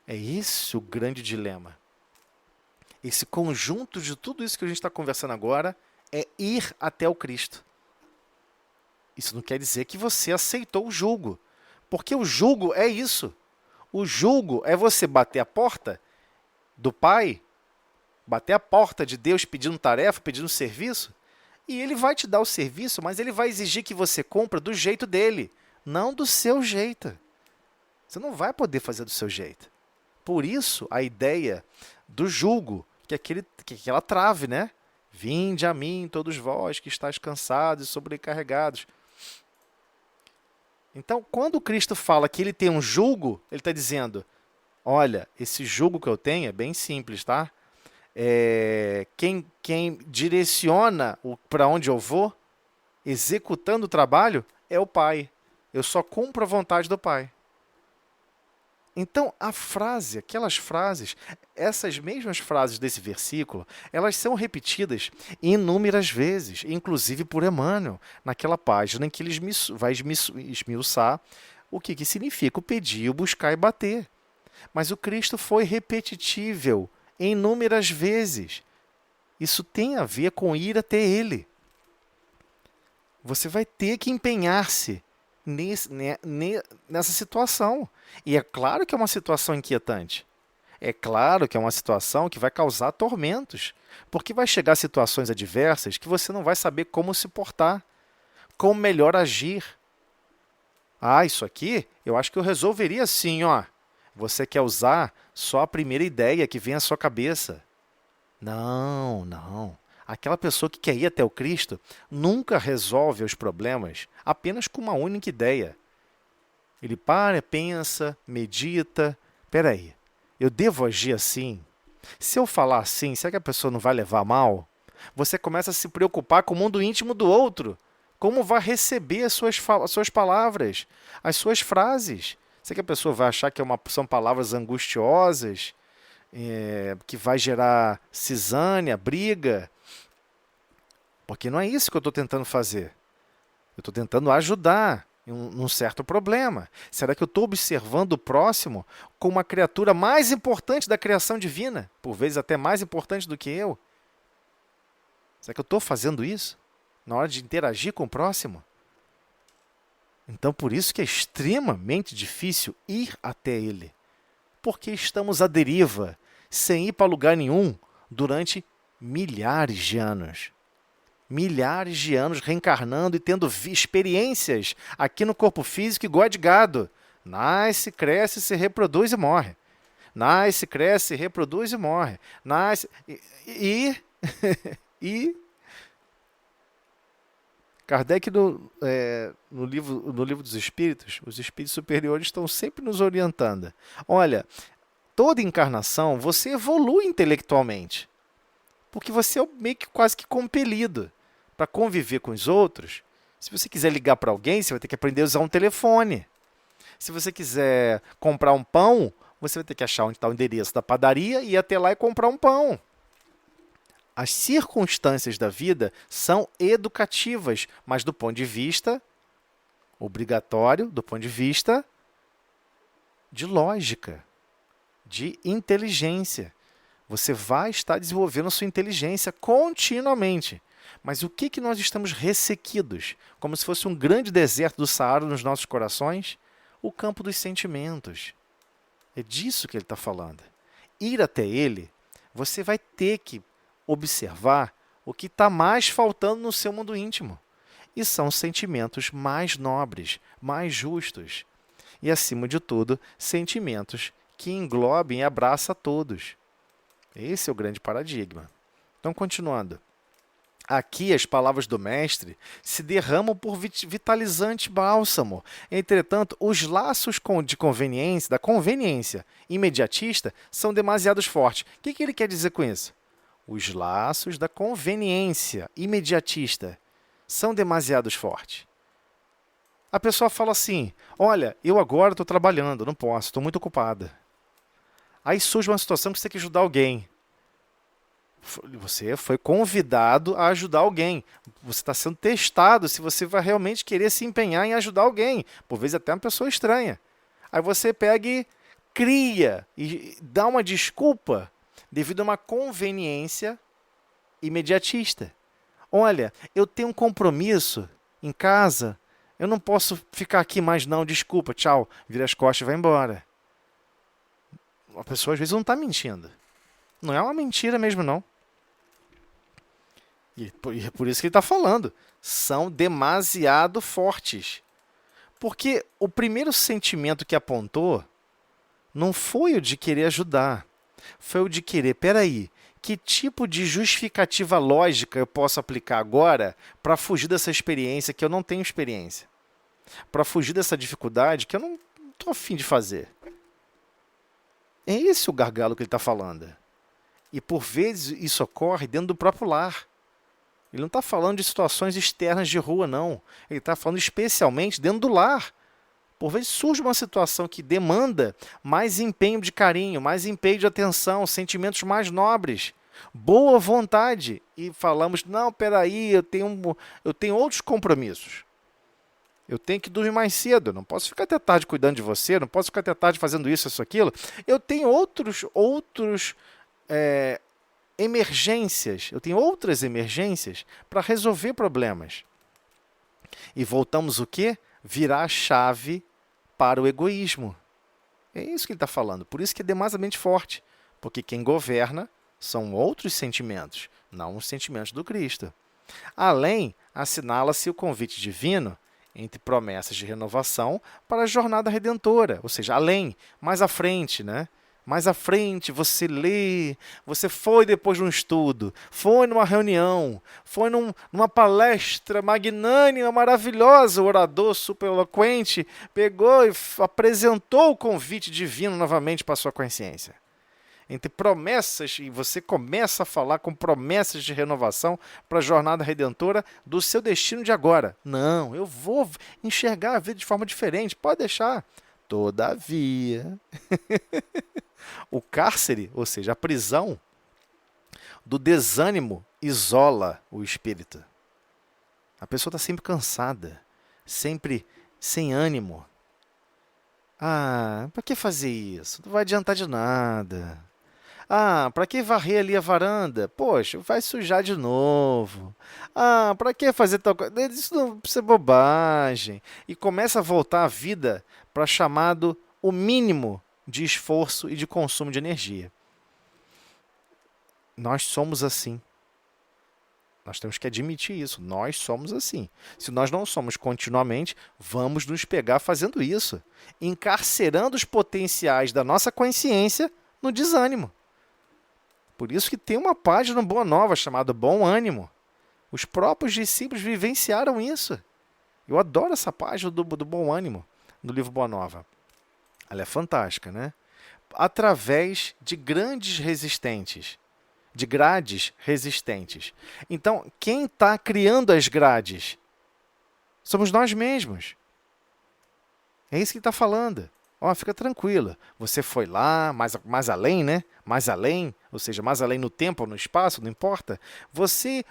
É isso o grande dilema. Esse conjunto de tudo isso que a gente está conversando agora é ir até o Cristo. Isso não quer dizer que você aceitou o jugo, porque o jugo é isso. O jugo é você bater a porta do Pai, bater a porta de Deus pedindo tarefa, pedindo serviço, e Ele vai te dar o serviço, mas Ele vai exigir que você cumpra do jeito dele, não do seu jeito. Você não vai poder fazer do seu jeito. Por isso, a ideia do jugo, que é aquela trave, né? Vinde a mim, todos vós que estáis cansados e sobrecarregados. Então, quando Cristo fala que ele tem um jugo, ele está dizendo, olha, esse jugo que eu tenho é bem simples, tá? Quem direciona para onde eu vou, executando o trabalho, é o Pai. Eu só cumpro a vontade do Pai. Então, aquelas frases, essas mesmas frases desse versículo, elas são repetidas inúmeras vezes, inclusive por Emmanuel, naquela página em que ele vai esmiuçar o que significa o pedir, o buscar e bater. Mas o Cristo foi repetitível inúmeras vezes. Isso tem a ver com ir até Ele. Você vai ter que empenhar-se nessa situação. E é claro que é uma situação inquietante. É claro que é uma situação que vai causar tormentos, porque vai chegar situações adversas que você não vai saber como se portar, como melhor agir. Ah, isso aqui eu acho que eu resolveria assim, ó. Você quer usar só a primeira ideia que vem à sua cabeça. Não. Aquela pessoa que quer ir até o Cristo nunca resolve os problemas apenas com uma única ideia. Ele para, pensa, medita. Espera aí, eu devo agir assim? Se eu falar assim, será que a pessoa não vai levar mal? Você começa a se preocupar com o mundo íntimo do outro. Como vai receber as suas palavras, as suas frases? Será que a pessoa vai achar que são palavras angustiosas, que vai gerar cisânia, briga? Porque não é isso que eu estou tentando fazer. Eu estou tentando ajudar num certo problema. Será que eu estou observando o próximo como uma criatura mais importante da criação divina? Por vezes até mais importante do que eu? Será que eu estou fazendo isso na hora de interagir com o próximo? Então, por isso que é extremamente difícil ir até ele. Porque estamos à deriva, sem ir para lugar nenhum, durante milhares de anos. Milhares de anos reencarnando e tendo experiências aqui no corpo físico igual a de gado. Nasce, cresce, se reproduz e morre. Nasce, cresce, se reproduz e morre. Nasce e Kardec, no livro dos Espíritos, os Espíritos superiores estão sempre nos orientando. Olha, toda encarnação você evolui intelectualmente. Porque você é meio que quase que compelido para conviver com os outros. Se você quiser ligar para alguém, você vai ter que aprender a usar um telefone. Se você quiser comprar um pão, você vai ter que achar onde está o endereço da padaria e ir até lá e comprar um pão. As circunstâncias da vida são educativas, mas do ponto de vista obrigatório, do ponto de vista de lógica, de inteligência. Você vai estar desenvolvendo a sua inteligência continuamente. Mas o que nós estamos ressequidos? Como se fosse um grande deserto do Saara nos nossos corações? O campo dos sentimentos. É disso que ele está falando. Ir até ele, você vai ter que observar o que está mais faltando no seu mundo íntimo. E são sentimentos mais nobres, mais justos. E, acima de tudo, sentimentos que englobem e abraçam a todos. Esse é o grande paradigma. Então, continuando. Aqui as palavras do mestre se derramam por vitalizante bálsamo. Entretanto, os laços de conveniência, da conveniência imediatista, são demasiado fortes. O que ele quer dizer com isso? Os laços da conveniência imediatista são demasiado fortes. A pessoa fala assim, olha, eu agora estou trabalhando, não posso, estou muito ocupada. Aí surge uma situação que você tem que ajudar alguém. Você foi convidado a ajudar alguém. Você está sendo testado se você vai realmente querer se empenhar em ajudar alguém. Por vezes até uma pessoa estranha. Aí você pega e cria e dá uma desculpa devido a uma conveniência imediatista. Olha, eu tenho um compromisso em casa, eu não posso ficar aqui mais não, desculpa, tchau. Vira as costas e vai embora. A pessoa às vezes não está mentindo. Não é uma mentira mesmo, não. E é por isso que ele está falando. São demasiado fortes. Porque o primeiro sentimento que apontou não foi o de querer ajudar. Foi o de querer, peraí, que tipo de justificativa lógica eu posso aplicar agora para fugir dessa experiência que eu não tenho experiência? Para fugir dessa dificuldade que eu não estou a fim de fazer. É esse o gargalo que ele está falando. E por vezes isso ocorre dentro do próprio lar. Ele não está falando de situações externas de rua, não. Ele está falando especialmente dentro do lar. Por vezes surge uma situação que demanda mais empenho de carinho, mais empenho de atenção, sentimentos mais nobres, boa vontade. E falamos, não, peraí, eu tenho outros compromissos. Eu tenho que dormir mais cedo, não posso ficar até tarde cuidando de você, não posso ficar até tarde fazendo isso, aquilo. Eu tenho emergências, eu tenho outras emergências para resolver problemas. E voltamos o quê? Virar a chave para o egoísmo. É isso que ele está falando. Por isso que é demasiadamente forte. Porque quem governa são outros sentimentos, não os sentimentos do Cristo. Além, assinala-se o convite divino entre promessas de renovação para a jornada redentora. Ou seja, além, mais à frente, né? Mais à frente, você lê, você foi depois de um estudo, foi numa reunião, foi numa palestra magnânima, maravilhosa, o orador super eloquente pegou e apresentou o convite divino novamente para a sua consciência. Entre promessas, e você começa a falar com promessas de renovação para a jornada redentora do seu destino de agora. Não, eu vou enxergar a vida de forma diferente, pode deixar. Todavia, o cárcere, ou seja, a prisão do desânimo, isola o espírito. A pessoa está sempre cansada, sempre sem ânimo. Ah, para que fazer isso? Não vai adiantar de nada. Ah, para que varrer ali a varanda? Poxa, vai sujar de novo. Ah, para que fazer tal coisa? Isso não precisa bobagem. E começa a voltar a vida para chamado o mínimo de esforço e de consumo de energia. Nós somos assim. Nós temos que admitir isso. Nós somos assim. Se nós não somos continuamente, vamos nos pegar fazendo isso. Encarcerando os potenciais da nossa consciência no desânimo. Por isso que tem uma página Boa Nova chamada Bom Ânimo. Os próprios discípulos vivenciaram isso. Eu adoro essa página do Bom Ânimo, do livro Boa Nova. Ela é fantástica, né? através de grades resistentes. Então, quem está criando as grades? Somos nós mesmos. É isso que ele está falando. Ó, fica tranquila. Você foi lá, mais além, né? Mais além, ou seja, mais além no tempo ou no espaço, não importa. Você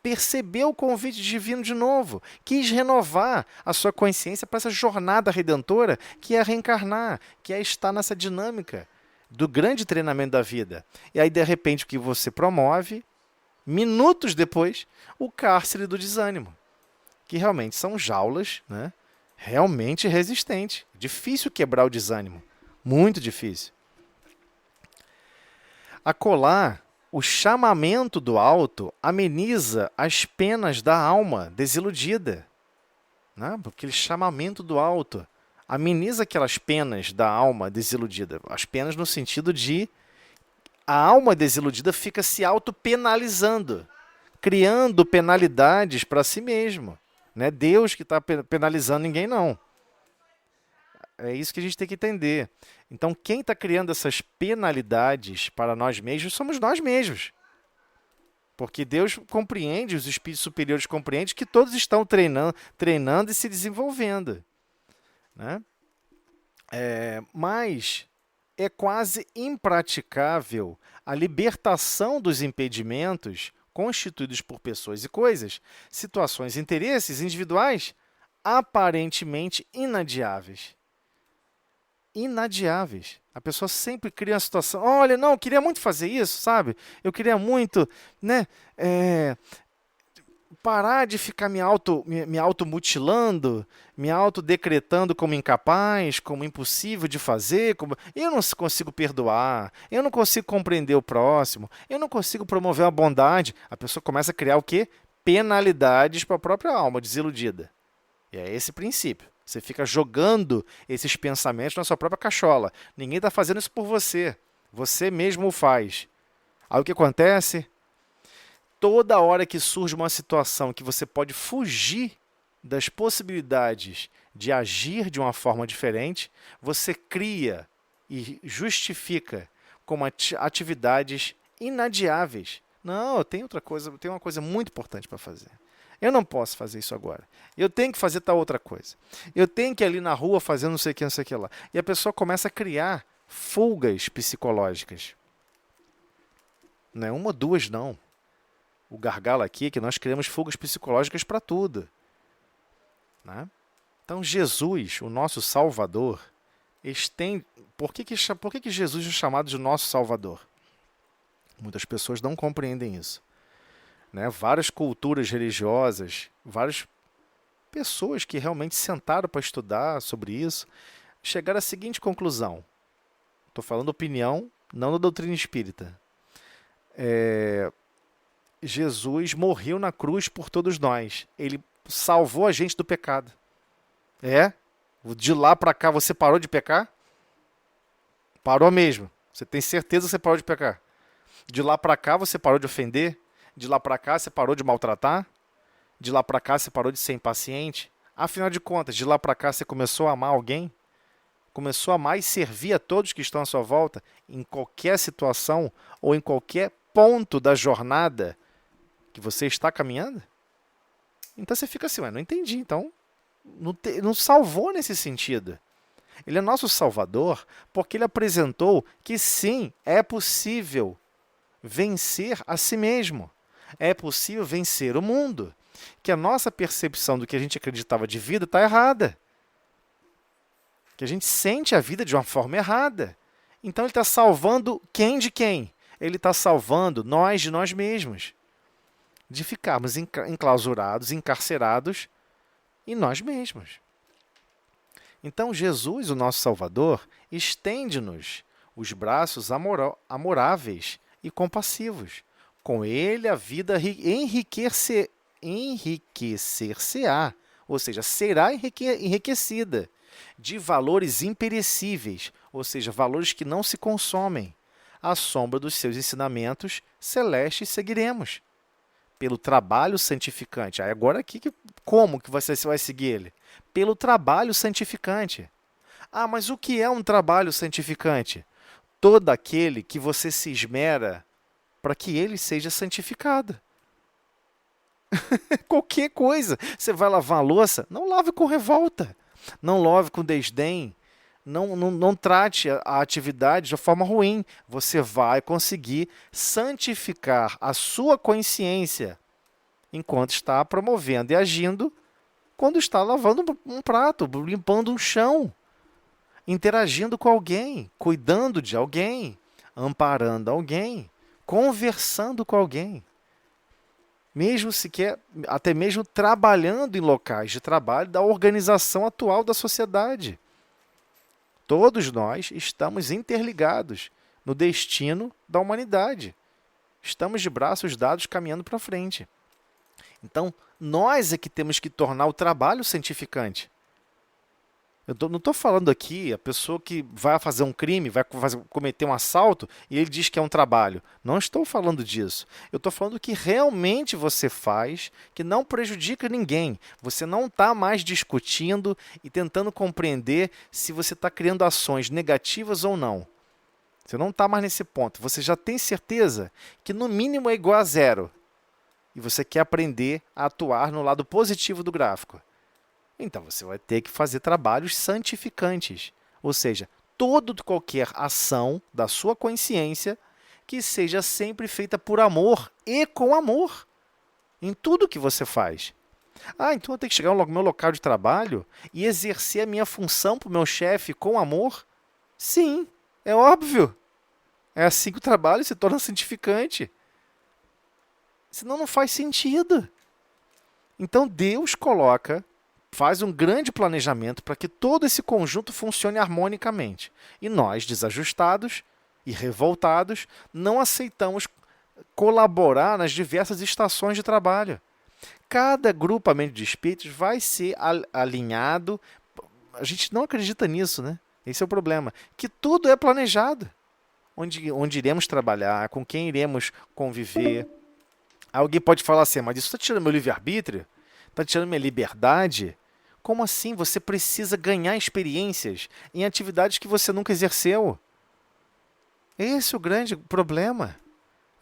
percebeu o convite divino de novo. Quis renovar a sua consciência para essa jornada redentora que é reencarnar, que é estar nessa dinâmica do grande treinamento da vida. E aí, de repente, o que você promove, minutos depois, o cárcere do desânimo, que realmente são jaulas, né? Realmente resistentes. Difícil quebrar o desânimo. Muito difícil. Acolá, o chamamento do alto ameniza as penas da alma desiludida. Né? Aquele chamamento do alto ameniza aquelas penas da alma desiludida. As penas no sentido de a alma desiludida fica se auto-penalizando, criando penalidades para si mesmo. Não é Deus que está penalizando ninguém, não. É isso que a gente tem que entender. Então, quem está criando essas penalidades para nós mesmos somos nós mesmos. Porque Deus compreende, os espíritos superiores compreendem que todos estão treinando e se desenvolvendo. Né? Mas é quase impraticável a libertação dos impedimentos constituídos por pessoas e coisas, situações e interesses individuais aparentemente inadiáveis. A pessoa sempre cria uma situação, olha, não, eu queria muito fazer isso, sabe? Eu queria muito, né, parar de ficar me automutilando, me autodecretando como incapaz, como impossível de fazer, eu não consigo perdoar, eu não consigo compreender o próximo, eu não consigo promover a bondade. A pessoa começa a criar o quê? Penalidades para a própria alma desiludida. E é esse princípio. Você fica jogando esses pensamentos na sua própria cachola. Ninguém está fazendo isso por você. Você mesmo o faz. Aí o que acontece? Toda hora que surge uma situação que você pode fugir das possibilidades de agir de uma forma diferente, você cria e justifica como atividades inadiáveis. Não, eu tenho outra coisa, eu tenho uma coisa muito importante para fazer. Eu não posso fazer isso agora. Eu tenho que fazer tal outra coisa. Eu tenho que ir ali na rua fazer não sei o que lá. E a pessoa começa a criar fugas psicológicas. Não é uma ou duas, não. O gargalo aqui é que nós criamos fugas psicológicas para tudo. Né? Então, Jesus, o nosso Salvador, Por que Jesus é chamado de nosso Salvador? Muitas pessoas não compreendem isso. Né? Várias culturas religiosas, várias pessoas que realmente sentaram para estudar sobre isso, chegaram à seguinte conclusão. Estou falando opinião, não da doutrina espírita. Jesus morreu na cruz por todos nós. Ele salvou a gente do pecado. De lá para cá você parou de pecar? Parou mesmo. Você tem certeza que você parou de pecar? De lá para cá você parou de ofender? De lá para cá você parou de maltratar? De lá para cá você parou de ser impaciente? Afinal de contas, de lá para cá você começou a amar alguém? Começou a amar e servir a todos que estão à sua volta? Em qualquer situação ou em qualquer ponto da jornada que você está caminhando? Então você fica assim, não entendi. Então não salvou nesse sentido. Ele é nosso Salvador porque ele apresentou que sim, é possível vencer a si mesmo. É possível vencer o mundo. Que a nossa percepção do que a gente acreditava de vida está errada. Que a gente sente a vida de uma forma errada. Então ele está salvando quem de quem? Ele está salvando nós de nós mesmos. De ficarmos enclausurados, encarcerados em nós mesmos. Então Jesus, o nosso Salvador, estende-nos os braços amoráveis e compassivos. Com ele a vida enriquecer-se-á, ou seja, será enriquecida de valores imperecíveis, ou seja, valores que não se consomem. À sombra dos seus ensinamentos celestes seguiremos. Pelo trabalho santificante. Aí agora aqui, como que você vai seguir ele? Pelo trabalho santificante. Ah, mas o que é um trabalho santificante? todo aquele que você se esmera para que ele seja santificado. Qualquer coisa. Você vai lavar a louça, não lave com revolta, não lave com desdém, não trate a atividade de forma ruim. Você vai conseguir santificar a sua consciência enquanto está promovendo e agindo, quando está lavando um prato, limpando um chão, interagindo com alguém, cuidando de alguém, amparando alguém, conversando com alguém. Mesmo sequer, até mesmo trabalhando em locais de trabalho da organização atual da sociedade. Todos nós estamos interligados no destino da humanidade. Estamos de braços dados caminhando para frente. Então, nós é que temos que tornar o trabalho santificante. Eu não estou falando aqui a pessoa que vai fazer um crime, vai cometer um assalto e ele diz que é um trabalho. Não estou falando disso. Eu estou falando que realmente você faz, que não prejudica ninguém. Você não está mais discutindo e tentando compreender se você está criando ações negativas ou não. Você não está mais nesse ponto. Você já tem certeza que no mínimo é igual a zero. E você quer aprender a atuar no lado positivo do gráfico. Então você vai ter que fazer trabalhos santificantes, ou seja, qualquer ação da sua consciência que seja sempre feita por amor e com amor, em tudo que você faz. Então eu tenho que chegar no meu local de trabalho e exercer a minha função para o meu chefe com amor? Sim, é óbvio. É assim que o trabalho se torna santificante. Senão não faz sentido. Então Deus faz um grande planejamento para que todo esse conjunto funcione harmonicamente. E nós, desajustados e revoltados, não aceitamos colaborar nas diversas estações de trabalho. Cada agrupamento de espíritos vai ser alinhado. A gente não acredita nisso, né? Esse é o problema. Que tudo é planejado. Onde iremos trabalhar, com quem iremos conviver. Alguém pode falar assim, mas isso está tirando meu livre-arbítrio? Está tirando minha liberdade? Como assim? Você precisa ganhar experiências em atividades que você nunca exerceu. Esse é o grande problema.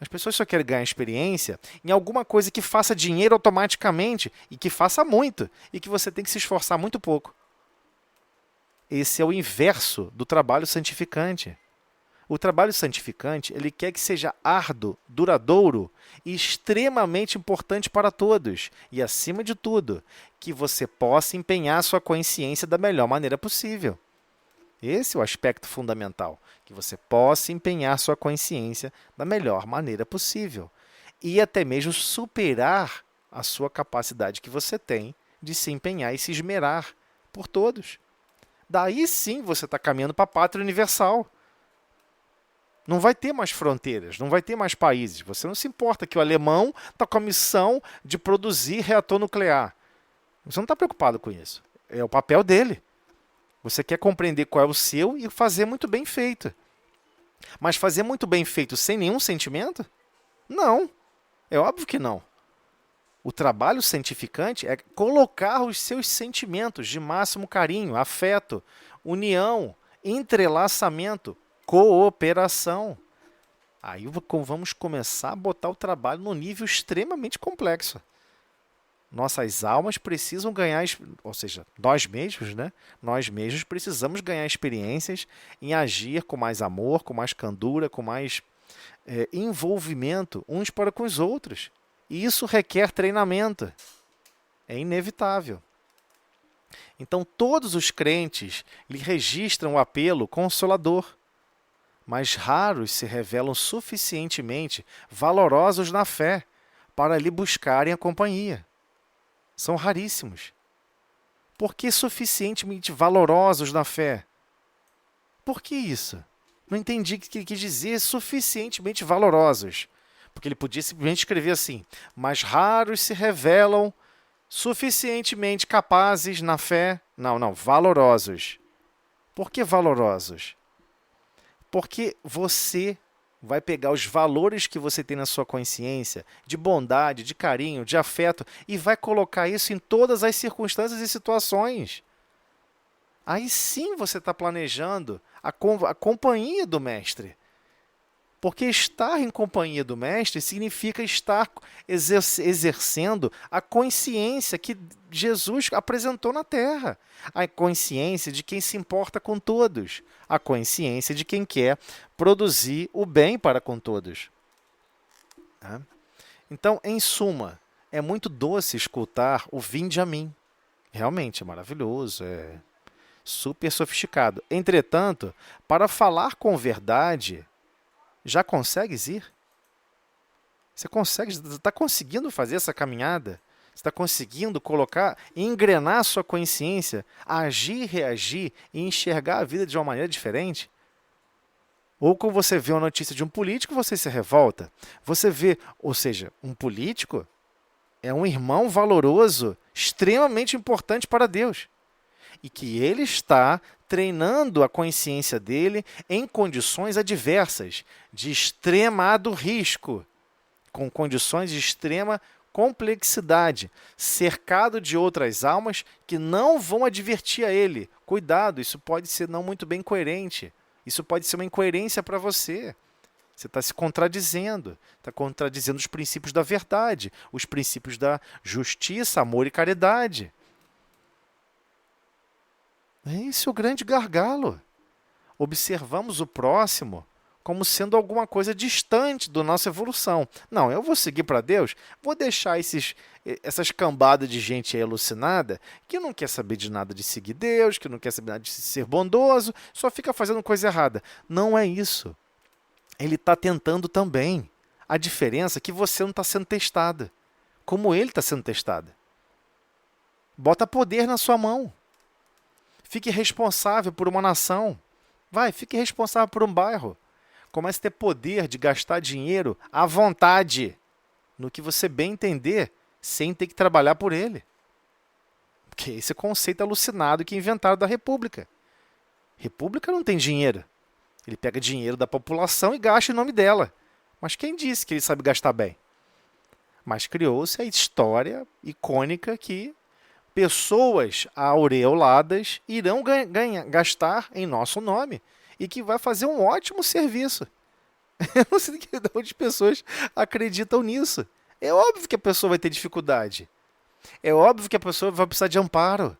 As pessoas só querem ganhar experiência em alguma coisa que faça dinheiro automaticamente e que faça muito e que você tem que se esforçar muito pouco. Esse é o inverso do trabalho santificante. O trabalho santificante, ele quer que seja árduo, duradouro e extremamente importante para todos. E, acima de tudo, que você possa empenhar sua consciência da melhor maneira possível. Esse é o aspecto fundamental, que você possa empenhar sua consciência da melhor maneira possível. E até mesmo superar a sua capacidade que você tem de se empenhar e se esmerar por todos. Daí sim você está caminhando para a pátria universal. Não vai ter mais fronteiras, não vai ter mais países. Você não se importa que o alemão está com a missão de produzir reator nuclear. Você não está preocupado com isso. É o papel dele. Você quer compreender qual é o seu e fazer muito bem feito. Mas fazer muito bem feito sem nenhum sentimento? Não. É óbvio que não. O trabalho santificante é colocar os seus sentimentos de máximo carinho, afeto, união, entrelaçamento, cooperação. Aí vamos começar a botar o trabalho num nível extremamente complexo. Nossas almas precisam ganhar, ou seja, nós mesmos, né? Nós mesmos precisamos ganhar experiências em agir com mais amor, com mais candura, com mais envolvimento uns para com os outros. E isso requer treinamento. É inevitável. Então, todos os crentes lhe registram o apelo consolador, mas raros se revelam suficientemente valorosos na fé para lhe buscarem a companhia. São raríssimos. Por que suficientemente valorosos na fé? Por que isso? Não entendi o que ele quis dizer suficientemente valorosos. Porque ele podia simplesmente escrever assim, mas raros se revelam suficientemente capazes na fé. Não, valorosos. Por que valorosos? Porque você vai pegar os valores que você tem na sua consciência, de bondade, de carinho, de afeto, e vai colocar isso em todas as circunstâncias e situações. aí sim você está planejando a companhia do Mestre. Porque estar em companhia do Mestre significa estar exercendo a consciência que Jesus apresentou na Terra. A consciência de quem se importa com todos. A consciência de quem quer produzir o bem para com todos. Tá? Então, em suma, é muito doce escutar o "Vinde a mim". Realmente é maravilhoso, é super sofisticado. Entretanto, para falar com verdade, já consegues ir? Você está conseguindo fazer essa caminhada? Você está conseguindo colocar, engrenar a sua consciência, agir, reagir e enxergar a vida de uma maneira diferente? Ou quando você vê uma notícia de um político, você se revolta. Você vê, ou seja, um político é um irmão valoroso, extremamente importante para Deus. E que ele está treinando a consciência dele em condições adversas, de extremado risco, com condições de extrema complexidade, cercado de outras almas que não vão advertir a ele. Cuidado, isso pode ser não muito bem coerente. Isso pode ser uma incoerência para você. Você está se contradizendo. Está contradizendo os princípios da verdade, os princípios da justiça, amor e caridade. Esse é o grande gargalo. Observamos o próximo como sendo alguma coisa distante da nossa evolução. Não, eu vou seguir para Deus, vou deixar essas cambadas de gente aí alucinada que não quer saber de nada de seguir Deus, que não quer saber nada de ser bondoso, só fica fazendo coisa errada. Não é isso. Ele está tentando também. A diferença é que você não está sendo testada, como ele está sendo testado. Bota poder na sua mão. Fique responsável por uma nação. Fique responsável por um bairro. Comece a ter poder de gastar dinheiro à vontade, no que você bem entender, sem ter que trabalhar por ele. Porque esse é o conceito alucinado que inventaram da República. República não tem dinheiro. Ele pega dinheiro da população e gasta em nome dela. Mas quem disse que ele sabe gastar bem? Mas criou-se a história icônica que pessoas aureoladas irão gastar em nosso nome e que vai fazer um ótimo serviço. Eu não sei de onde pessoas acreditam nisso. É óbvio que a pessoa vai ter dificuldade. É óbvio que a pessoa vai precisar de amparo.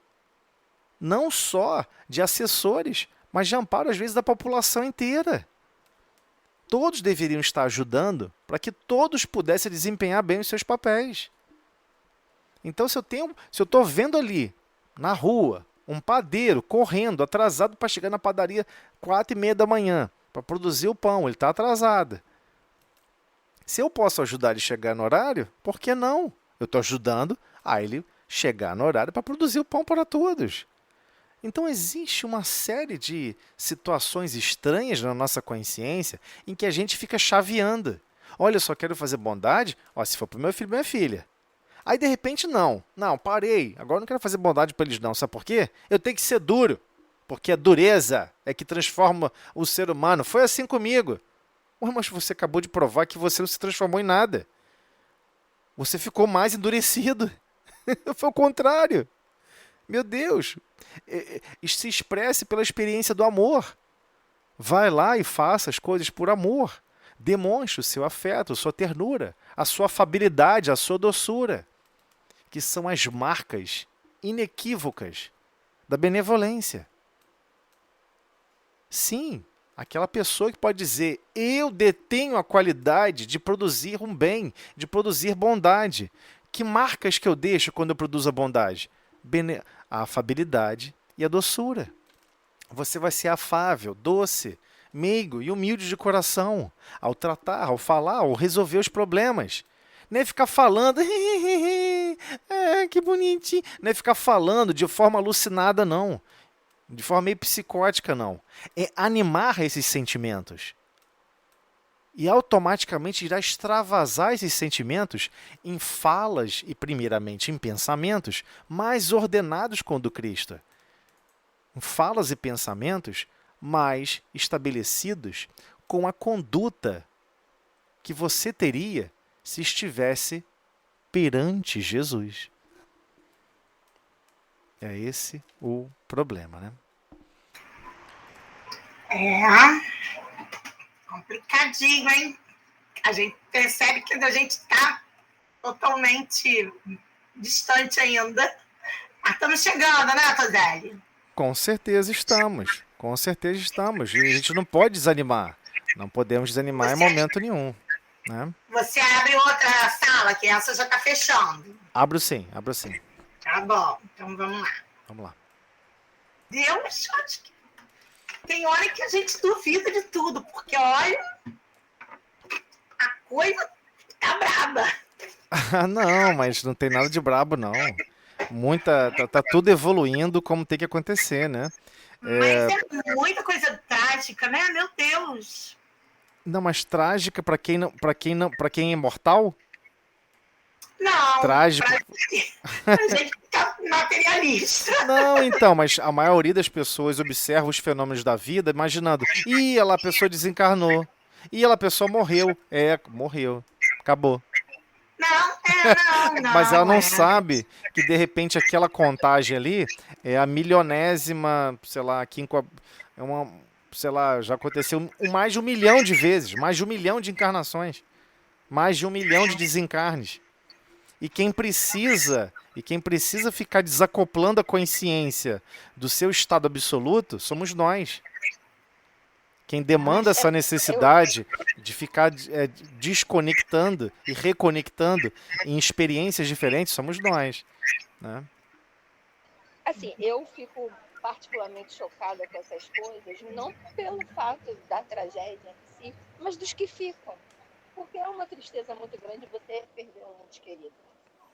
Não só de assessores, mas de amparo, às vezes, da população inteira. Todos deveriam estar ajudando para que todos pudessem desempenhar bem os seus papéis. Então, se eu estou vendo ali, na rua, um padeiro correndo, atrasado para chegar na padaria 4h30 da manhã, para produzir o pão, ele está atrasado. Se eu posso ajudar ele a chegar no horário, por que não? Eu estou ajudando a ele chegar no horário para produzir o pão para todos. Então, existe uma série de situações estranhas na nossa consciência em que a gente fica chaveando. Olha, eu só quero fazer bondade, se for para o meu filho e minha filha. Aí, de repente, não, parei. Agora eu não quero fazer bondade para eles, não. Sabe por quê? Eu tenho que ser duro. Porque a dureza é que transforma o ser humano. Foi assim comigo. Mas você acabou de provar que você não se transformou em nada. Você ficou mais endurecido. Foi o contrário. Meu Deus. Se expresse pela experiência do amor. Vai lá e faça as coisas por amor. Demonstre o seu afeto, a sua ternura, a sua afabilidade, a sua doçura, que são as marcas inequívocas da benevolência. Sim, aquela pessoa que pode dizer: eu detenho a qualidade de produzir um bem, de produzir bondade. Que marcas que eu deixo quando eu produzo a bondade? A afabilidade e a doçura. Você vai ser afável, doce, meigo e humilde de coração ao tratar, ao falar, ao resolver os problemas. Não é ficar falando, que bonitinho. Não é ficar falando de forma alucinada, não. De forma meio psicótica, não. É animar esses sentimentos. E automaticamente irá extravasar esses sentimentos em falas e, primeiramente, em pensamentos mais ordenados com o do Cristo. Em falas e pensamentos mais estabelecidos com a conduta que você teria se estivesse perante Jesus. É esse o problema, né? É complicadinho, hein? A gente percebe que a gente está totalmente distante ainda. Mas estamos chegando, né, Toselli? Com certeza estamos. Com certeza estamos. E a gente não pode desanimar. Não podemos desanimar em momento nenhum. Né? Você abre outra sala, que essa já está fechando. Abro sim, abro sim. Tá bom, então vamos lá. Vamos lá. Deus, acho que tem hora que a gente duvida de tudo, porque olha, a coisa tá braba. Não, mas não tem nada de brabo, não. Tá tudo evoluindo como tem que acontecer, né? Mas é muita coisa trágica, né? Meu Deus. Não, mas trágica para quem é mortal? Não, Trágico. pra gente ficar materialista. Não, então, mas a maioria das pessoas observa os fenômenos da vida imaginando, a pessoa desencarnou, a pessoa morreu. Morreu. Acabou. Não. Mas ela não sabe que, de repente, aquela contagem ali é a milionésima, sei lá, sei lá, já aconteceu mais de 1 milhão de vezes, mais de 1 milhão de encarnações, mais de 1 milhão de desencarnes. E quem precisa ficar desacoplando a consciência do seu estado absoluto somos nós. Quem demanda essa necessidade de ficar desconectando e reconectando em experiências diferentes somos nós. Né? Assim, eu fico particularmente chocada com essas coisas, não pelo fato da tragédia em si, mas dos que ficam. Porque é uma tristeza muito grande você perder um ente querido.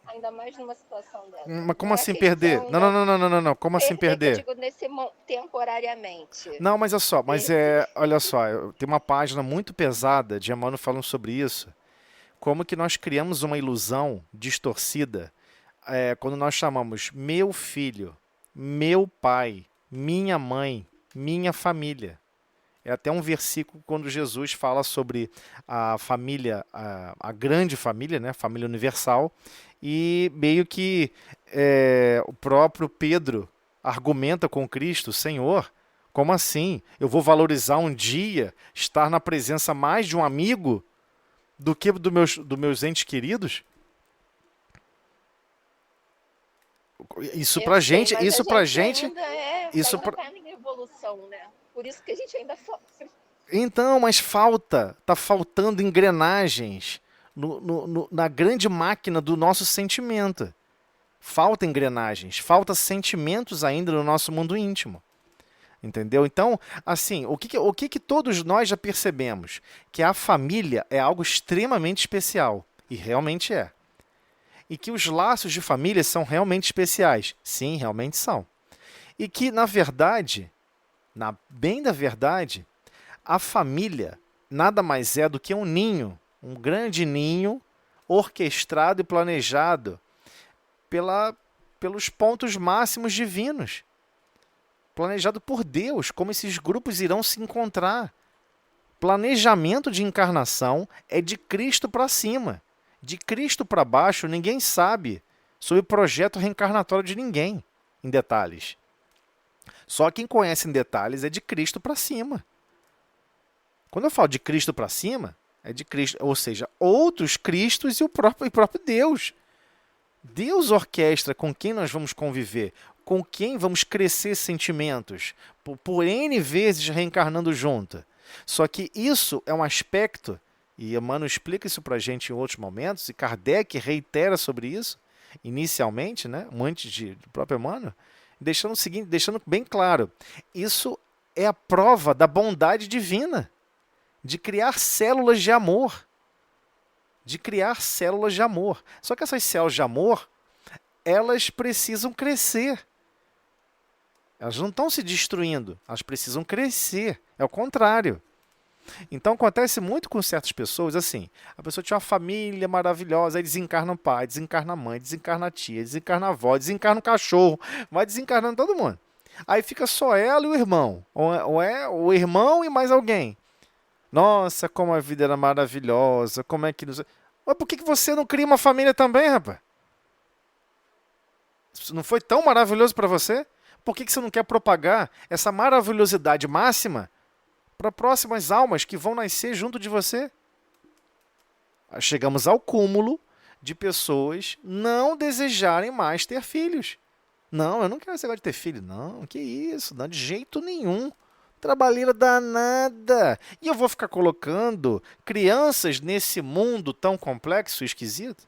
Ainda mais numa situação dessa. Mas como assim perder? Não. Como assim perder? Eu digo temporariamente. Não, mas olha só, tem uma página muito pesada de Emmanuel falando sobre isso. Como que nós criamos uma ilusão distorcida quando nós chamamos meu filho, meu pai, minha mãe, minha família. É até um versículo quando Jesus fala sobre a família, a grande família, né, família universal, e meio que o próprio Pedro argumenta com Cristo, Senhor, como assim? Eu vou valorizar um dia estar na presença mais de um amigo do que dos meus entes queridos? Isso pra gente, isso tá em evolução, né? Por isso que a gente ainda sofre. Então, mas tá faltando engrenagens na grande máquina do nosso sentimento. Falta engrenagens, falta sentimentos ainda no nosso mundo íntimo. Entendeu? Então, assim, o que todos nós já percebemos? Que a família é algo extremamente especial. E realmente é. E que os laços de família são realmente especiais. Sim, realmente são. E que, na verdade, bem da verdade, a família nada mais é do que um ninho, um grande ninho orquestrado e planejado pelos pontos máximos divinos. Planejado por Deus, como esses grupos irão se encontrar. Planejamento de encarnação é de Cristo para cima. De Cristo para baixo, ninguém sabe sobre o projeto reencarnatório de ninguém, em detalhes. Só quem conhece em detalhes é de Cristo para cima. Quando eu falo de Cristo para cima, é de Cristo, ou seja, outros Cristos e o próprio Deus. Deus orquestra com quem nós vamos conviver, com quem vamos crescer sentimentos, por N vezes reencarnando junto. Só que isso é um aspecto, e Emmanuel explica isso para a gente em outros momentos, e Kardec reitera sobre isso, inicialmente, né, antes do próprio Emmanuel, deixando bem claro, isso é a prova da bondade divina, de criar células de amor. Só que essas células de amor, elas precisam crescer. Elas não estão se destruindo, elas precisam crescer. É o contrário. Então acontece muito com certas pessoas assim. A pessoa tinha uma família maravilhosa, aí desencarna o pai, desencarna a mãe, desencarna a tia, desencarna a avó, desencarna o cachorro, vai desencarnando todo mundo. Aí fica só ela e o irmão. Ou é o irmão e mais alguém. Nossa, como a vida era maravilhosa, como é que... Mas por que você não cria uma família também, rapaz? Isso não foi tão maravilhoso para você? Por que você não quer propagar essa maravilhosidade máxima para próximas almas que vão nascer junto de você. Chegamos ao cúmulo de pessoas não desejarem mais ter filhos. Não, eu não quero esse negócio de ter filho. Não, que isso, não, de jeito nenhum. Trabalheira danada. E eu vou ficar colocando crianças nesse mundo tão complexo e esquisito?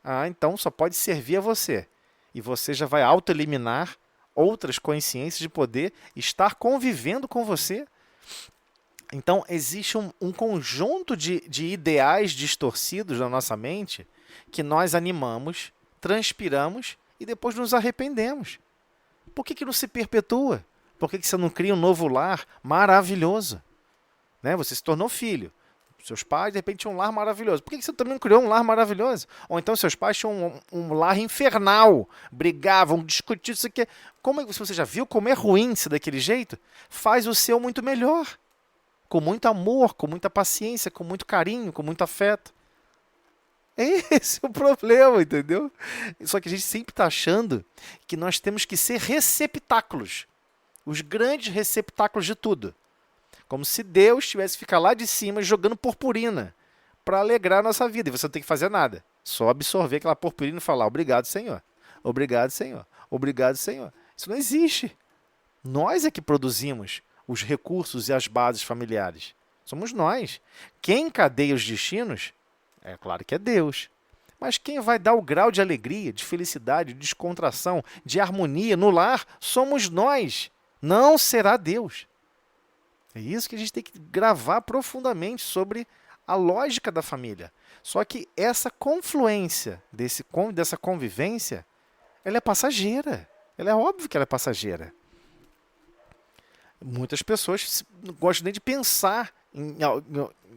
Ah, então só pode servir a você. E você já vai autoeliminar outras consciências de poder estar convivendo com você. Então, existe um conjunto de ideais distorcidos na nossa mente que nós animamos, transpiramos e depois nos arrependemos. Por que não se perpetua? Por que você não cria um novo lar maravilhoso? Né? Você se tornou filho. Seus pais, de repente, tinham um lar maravilhoso. Por que você também não criou um lar maravilhoso? Ou então seus pais tinham um lar infernal. Brigavam, discutiam isso aqui. Se você já viu como é ruim ser daquele jeito? Faz o seu muito melhor. Com muito amor, com muita paciência, com muito carinho, com muito afeto. Esse é o problema, entendeu? Só que a gente sempre está achando que nós temos que ser receptáculos. Os grandes receptáculos de tudo. Como se Deus tivesse que ficar lá de cima jogando purpurina para alegrar a nossa vida. E você não tem que fazer nada. Só absorver aquela purpurina e falar: obrigado, Senhor. Obrigado, Senhor. Obrigado, Senhor. Isso não existe. Nós é que produzimos os recursos e as bases familiares. Somos nós. Quem encadeia os destinos, é claro que é Deus. Mas quem vai dar o grau de alegria, de felicidade, de descontração, de harmonia no lar, somos nós. Não será Deus. É isso que a gente tem que gravar profundamente sobre a lógica da família. Só que essa confluência dessa convivência, ela é passageira. Ela é óbvio que ela é passageira. Muitas pessoas não gostam nem de pensar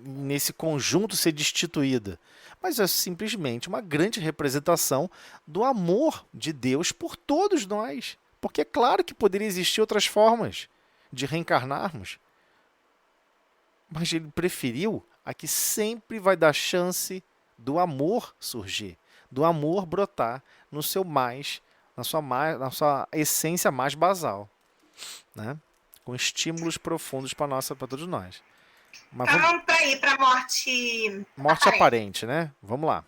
nesse conjunto ser destituído. Mas é simplesmente uma grande representação do amor de Deus por todos nós. Porque é claro que poderia existir outras formas de reencarnarmos. Mas ele preferiu a que sempre vai dar chance do amor surgir, do amor brotar no seu na sua essência mais basal, né? Com estímulos profundos para todos nós. Mas vamos para ir para a morte aparente, né? Vamos lá.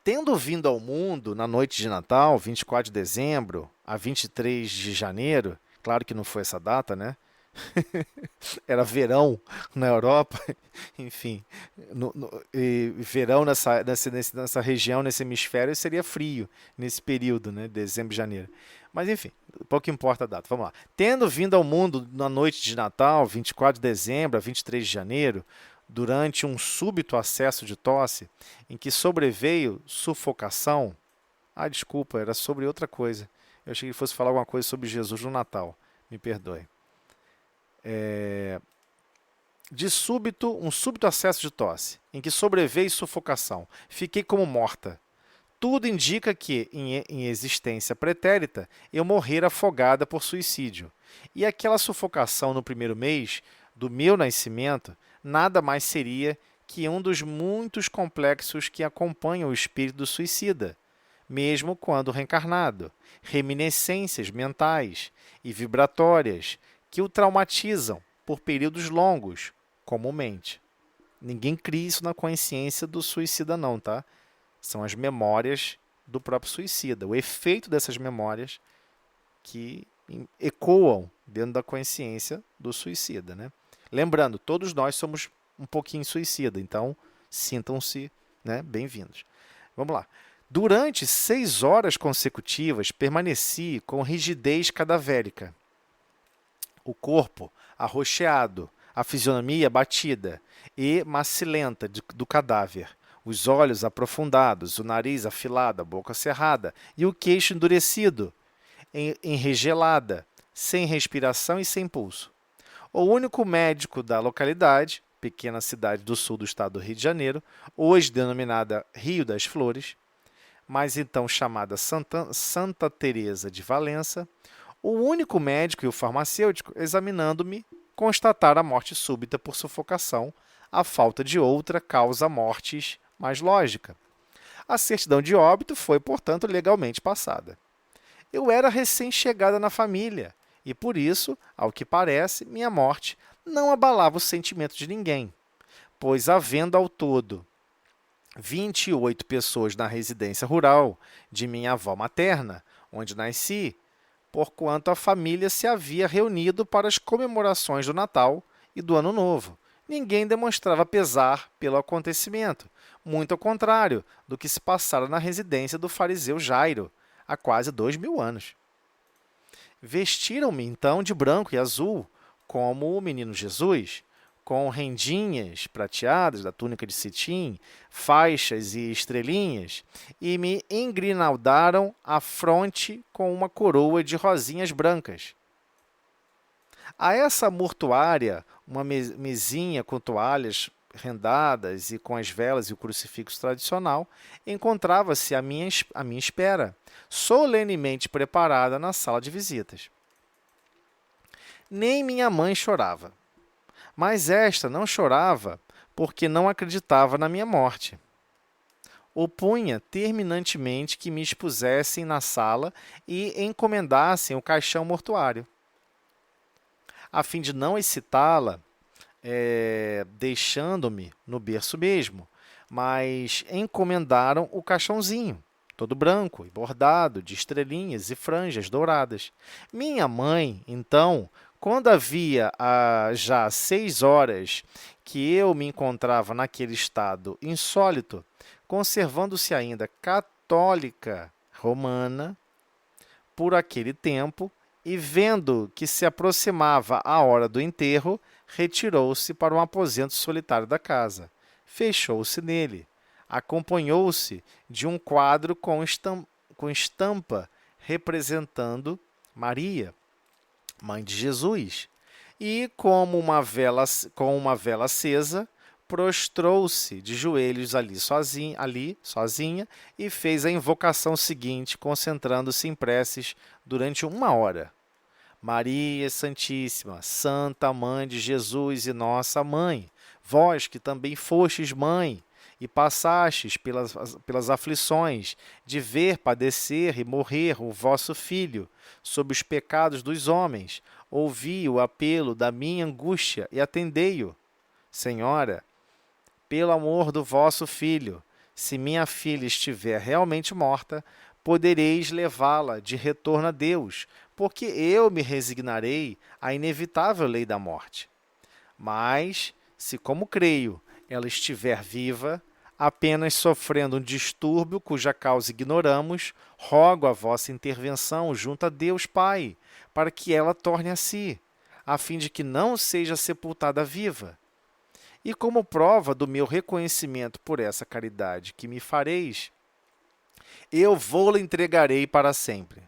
Tendo vindo ao mundo na noite de Natal, 24 de dezembro a 23 de janeiro, claro que não foi essa data, né? Era verão na Europa, enfim, verão nessa região, nesse hemisfério, seria frio nesse período, né? Dezembro e janeiro. Mas enfim, pouco importa a data. Vamos lá. Tendo vindo ao mundo na noite de Natal, 24 de dezembro a 23 de janeiro, durante um súbito acesso de tosse, em que sobreveio sufocação. Ah, desculpa, era sobre outra coisa. Eu achei que fosse falar alguma coisa sobre Jesus no Natal. Me perdoe. Um súbito acesso de tosse, em que sobreveio sufocação. Fiquei como morta. Tudo indica que, em existência pretérita, eu morrera afogada por suicídio. E aquela sufocação no primeiro mês do meu nascimento nada mais seria que um dos muitos complexos que acompanham o espírito do suicida, mesmo quando reencarnado, reminiscências mentais e vibratórias que o traumatizam por períodos longos, comumente. Ninguém cria isso na consciência do suicida não, tá? São as memórias do próprio suicida, o efeito dessas memórias que ecoam dentro da consciência do suicida, né? Lembrando, todos nós somos um pouquinho suicida, então sintam-se, né, bem-vindos. Vamos lá. Durante 6 horas consecutivas, permaneci com rigidez cadavérica. O corpo arroxeado, a fisionomia batida e macilenta do cadáver, os olhos aprofundados, o nariz afilado, a boca cerrada e o queixo endurecido, enregelada, sem respiração e sem pulso. O único médico da localidade, pequena cidade do sul do estado do Rio de Janeiro, hoje denominada Rio das Flores, mas então chamada Santa Teresa de Valença, o único médico e o farmacêutico, examinando-me, constataram a morte súbita por sufocação, a falta de outra causa mortis mais lógica. A certidão de óbito foi, portanto, legalmente passada. Eu era recém-chegada na família e por isso, ao que parece, minha morte não abalava o sentimento de ninguém, pois havendo ao todo 28 pessoas na residência rural de minha avó materna, onde nasci, porquanto a família se havia reunido para as comemorações do Natal e do Ano Novo. Ninguém demonstrava pesar pelo acontecimento, muito ao contrário do que se passara na residência do fariseu Jairo, há quase 2000 anos. Vestiram-me, então, de branco e azul, como o menino Jesus, com rendinhas prateadas da túnica de cetim, faixas e estrelinhas, e me engrinaldaram a fronte com uma coroa de rosinhas brancas. A essa mortuária, uma mesinha com toalhas rendadas e com as velas e o crucifixo tradicional, encontrava-se à minha espera, solenemente preparada na sala de visitas. Nem minha mãe chorava, mas esta não chorava porque não acreditava na minha morte. Opunha terminantemente que me expusessem na sala e encomendassem o caixão mortuário. A fim de não excitá-la, deixando-me no berço mesmo, mas encomendaram o caixãozinho, todo branco e bordado de estrelinhas e franjas douradas. Minha mãe, então, quando havia já 6 horas que eu me encontrava naquele estado insólito, conservando-se ainda católica romana por aquele tempo, e vendo que se aproximava a hora do enterro, retirou-se para um aposento solitário da casa. Fechou-se nele. Acompanhou-se de um quadro com estampa representando Maria, mãe de Jesus, e com uma vela acesa, prostrou-se de joelhos ali sozinha, e fez a invocação seguinte, concentrando-se em preces durante 1 hora. Maria Santíssima, Santa Mãe de Jesus e Nossa Mãe, vós que também fostes mãe e passastes pelas aflições de ver padecer e morrer o vosso Filho sob os pecados dos homens, ouvi o apelo da minha angústia e atendei-o. Senhora, pelo amor do vosso Filho, se minha filha estiver realmente morta, podereis levá-la de retorno a Deus, porque eu me resignarei à inevitável lei da morte. Mas, se como creio, ela estiver viva, apenas sofrendo um distúrbio cuja causa ignoramos, rogo a vossa intervenção junto a Deus Pai, para que ela torne a si, a fim de que não seja sepultada viva. E como prova do meu reconhecimento por essa caridade que me fareis, eu vou-la entregarei para sempre.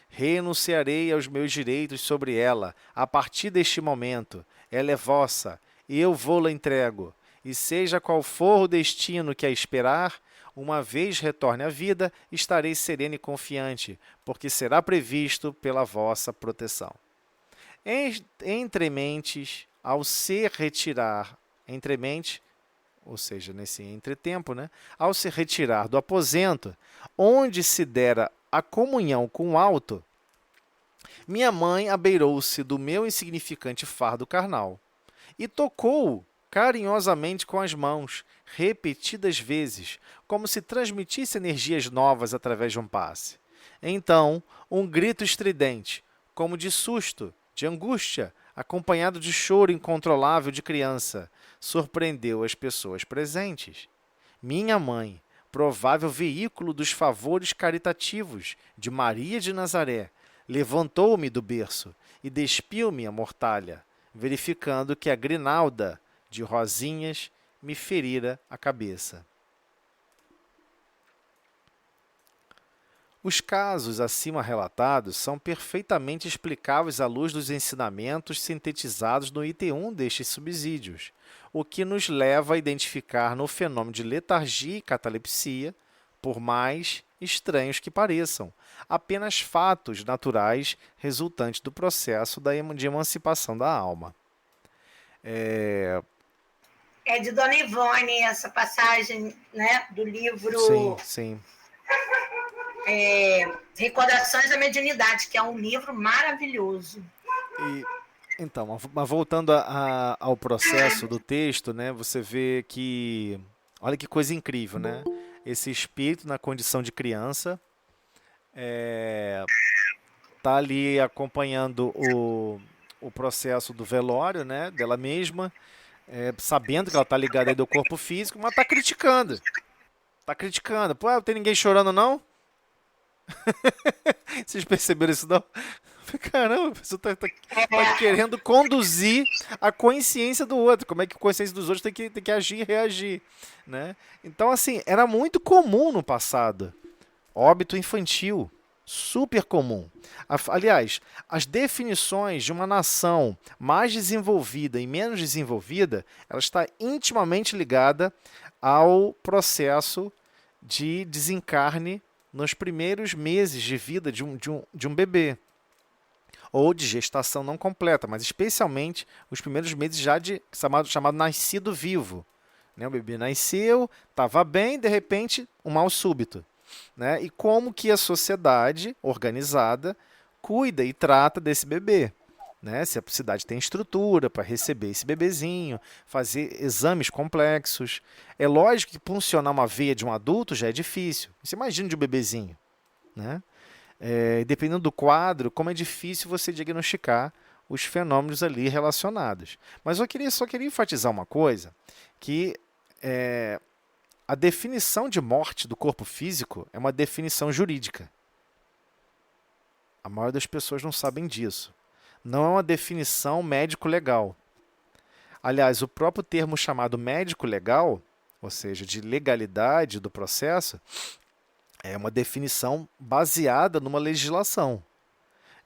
Renunciarei aos meus direitos sobre ela a partir deste momento. Ela é vossa, eu vou-la entrego. E seja qual for o destino que a esperar, uma vez retorne à vida, estarei sereno e confiante, porque será previsto pela vossa proteção. Entrementes, ao se retirar, ou seja, nesse entretempo, ao se retirar do aposento, onde se dera a comunhão com o alto, minha mãe abeirou-se do meu insignificante fardo carnal e tocou-o carinhosamente com as mãos, repetidas vezes, como se transmitisse energias novas através de um passe. Então, um grito estridente, como de susto, de angústia, acompanhado de choro incontrolável de criança, surpreendeu as pessoas presentes. Minha mãe, provável veículo dos favores caritativos de Maria de Nazaré, levantou-me do berço e despiu-me a mortalha, verificando que a grinalda de rosinhas me ferira a cabeça. Os casos acima relatados são perfeitamente explicáveis à luz dos ensinamentos sintetizados no item 1 destes subsídios, o que nos leva a identificar no fenômeno de letargia e catalepsia, por mais estranhos que pareçam, apenas fatos naturais resultantes do processo de emancipação da alma. É de Dona Ivone essa passagem, do livro... Sim. Recordações da Mediunidade, que é um livro maravilhoso. E, então, mas voltando ao processo do texto, né, você vê que, olha que coisa incrível, né? Esse espírito na condição de criança tá ali acompanhando o processo do velório, né, dela mesma, sabendo que ela tá ligada aí do corpo físico, mas tá criticando. Tá criticando. Pô, não tem ninguém chorando, não? Vocês perceberam isso, não? Caramba, a pessoa tá querendo conduzir a consciência do outro. Como é que a consciência dos outros tem que agir e reagir, né? Então, assim, era muito comum no passado. Óbito infantil. Super comum. Aliás, as definições de uma nação mais desenvolvida e menos desenvolvida, ela está intimamente ligada ao processo de desencarne nos primeiros meses de vida de um bebê, ou de gestação não completa, mas especialmente os primeiros meses já de chamado nascido vivo. Né? O bebê nasceu, estava bem, de repente, um mal súbito. Né? E como que a sociedade organizada cuida e trata desse bebê. Né? Se a cidade tem estrutura para receber esse bebezinho, fazer exames complexos. É lógico que funcionar uma veia de um adulto já é difícil. Você imagina de um bebezinho. Né? Dependendo do quadro, como é difícil você diagnosticar os fenômenos ali relacionados. Mas eu só queria enfatizar uma coisa, que a definição de morte do corpo físico é uma definição jurídica. A maioria das pessoas não sabem disso. Não é uma definição médico-legal. Aliás, o próprio termo chamado médico-legal, ou seja, de legalidade do processo, é uma definição baseada numa legislação.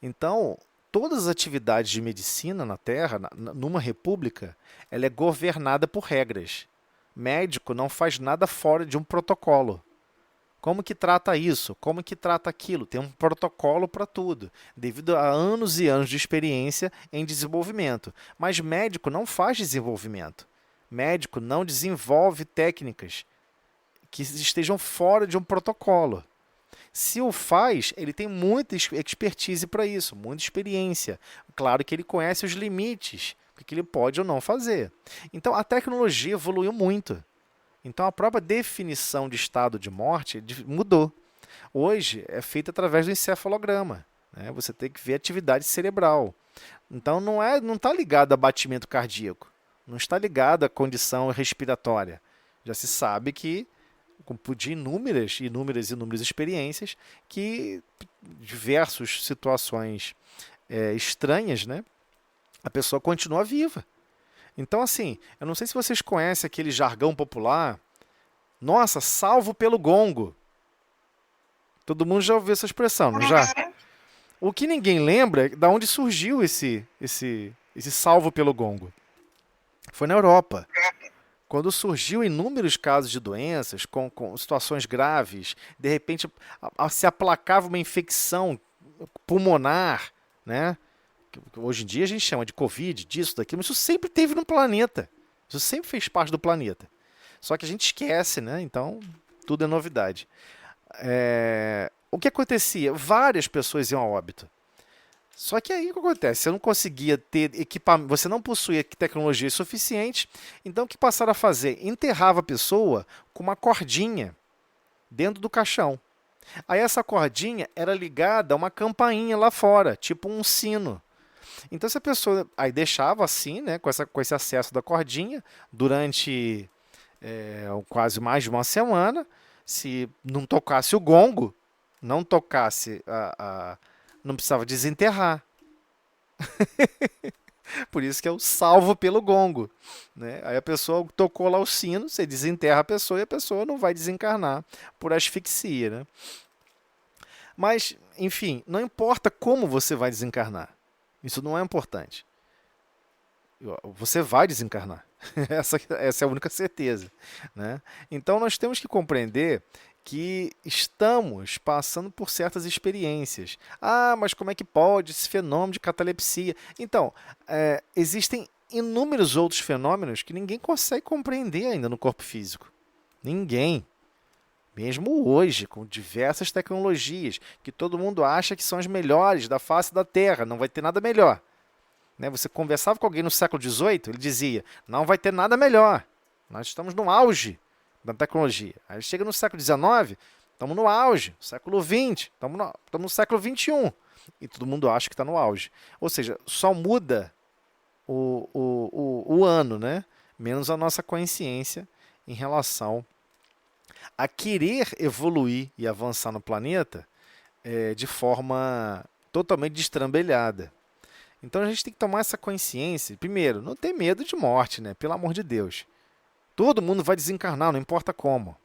Então, todas as atividades de medicina na Terra, numa república, ela é governada por regras. Médico não faz nada fora de um protocolo. Como que trata isso? Como que trata aquilo? Tem um protocolo para tudo, devido a anos e anos de experiência em desenvolvimento. Mas médico não faz desenvolvimento. Médico não desenvolve técnicas que estejam fora de um protocolo. Se o faz, ele tem muita expertise para isso, muita experiência. Claro que ele conhece os limites, o que ele pode ou não fazer. Então, a tecnologia evoluiu muito. Então, a própria definição de estado de morte mudou. Hoje, é feita através do encefalograma. Né? Você tem que ver atividade cerebral. Então, não está ligado a batimento cardíaco. Não está ligado à condição respiratória. Já se sabe que, de inúmeras experiências, que diversas situações estranhas, né? A pessoa continua viva. Então, assim, eu não sei se vocês conhecem aquele jargão popular. Nossa, salvo pelo gongo. Todo mundo já ouviu essa expressão, não já? O que ninguém lembra é de onde surgiu esse salvo pelo gongo. Foi na Europa. Quando surgiu inúmeros casos de doenças, com situações graves, de repente se aplacava uma infecção pulmonar, né? Hoje em dia a gente chama de Covid, disso, daquilo, mas isso sempre teve no planeta. Isso sempre fez parte do planeta. Só que a gente esquece, né? Então, tudo é novidade. O que acontecia? Várias pessoas iam a óbito. Só que aí o que acontece? Você não conseguia ter equipamento, você não possuía tecnologia suficiente, então o que passaram a fazer? Enterrava a pessoa com uma cordinha dentro do caixão. Aí essa cordinha era ligada a uma campainha lá fora, tipo um sino. Então, se a pessoa aí deixava assim, né, com esse acesso da cordinha, durante quase mais de uma semana, se não tocasse o gongo, não tocasse não precisava desenterrar. Por isso que é o salvo pelo gongo. Né? Aí a pessoa tocou lá o sino, você desenterra a pessoa e a pessoa não vai desencarnar por asfixia. Né? Mas, enfim, não importa como você vai desencarnar. Isso não é importante. Você vai desencarnar. Essa é a única certeza. Né? Então, nós temos que compreender que estamos passando por certas experiências. Ah, mas como é que pode esse fenômeno de catalepsia? Então, existem inúmeros outros fenômenos que ninguém consegue compreender ainda no corpo físico. Ninguém. Mesmo hoje, com diversas tecnologias, que todo mundo acha que são as melhores da face da Terra, não vai ter nada melhor. né? Você conversava com alguém no século XVIII, ele dizia, não vai ter nada melhor. Nós estamos no auge da tecnologia. Aí chega no século XIX, estamos no auge. Século XX, estamos no século XXI. E todo mundo acha que está no auge. Ou seja, só muda o ano, né? Menos a nossa consciência em relação a querer evoluir e avançar no planeta de forma totalmente destrambelhada. Então a gente tem que tomar essa consciência. Primeiro, não ter medo de morte, né? Pelo amor de Deus. Todo mundo vai desencarnar, não importa como.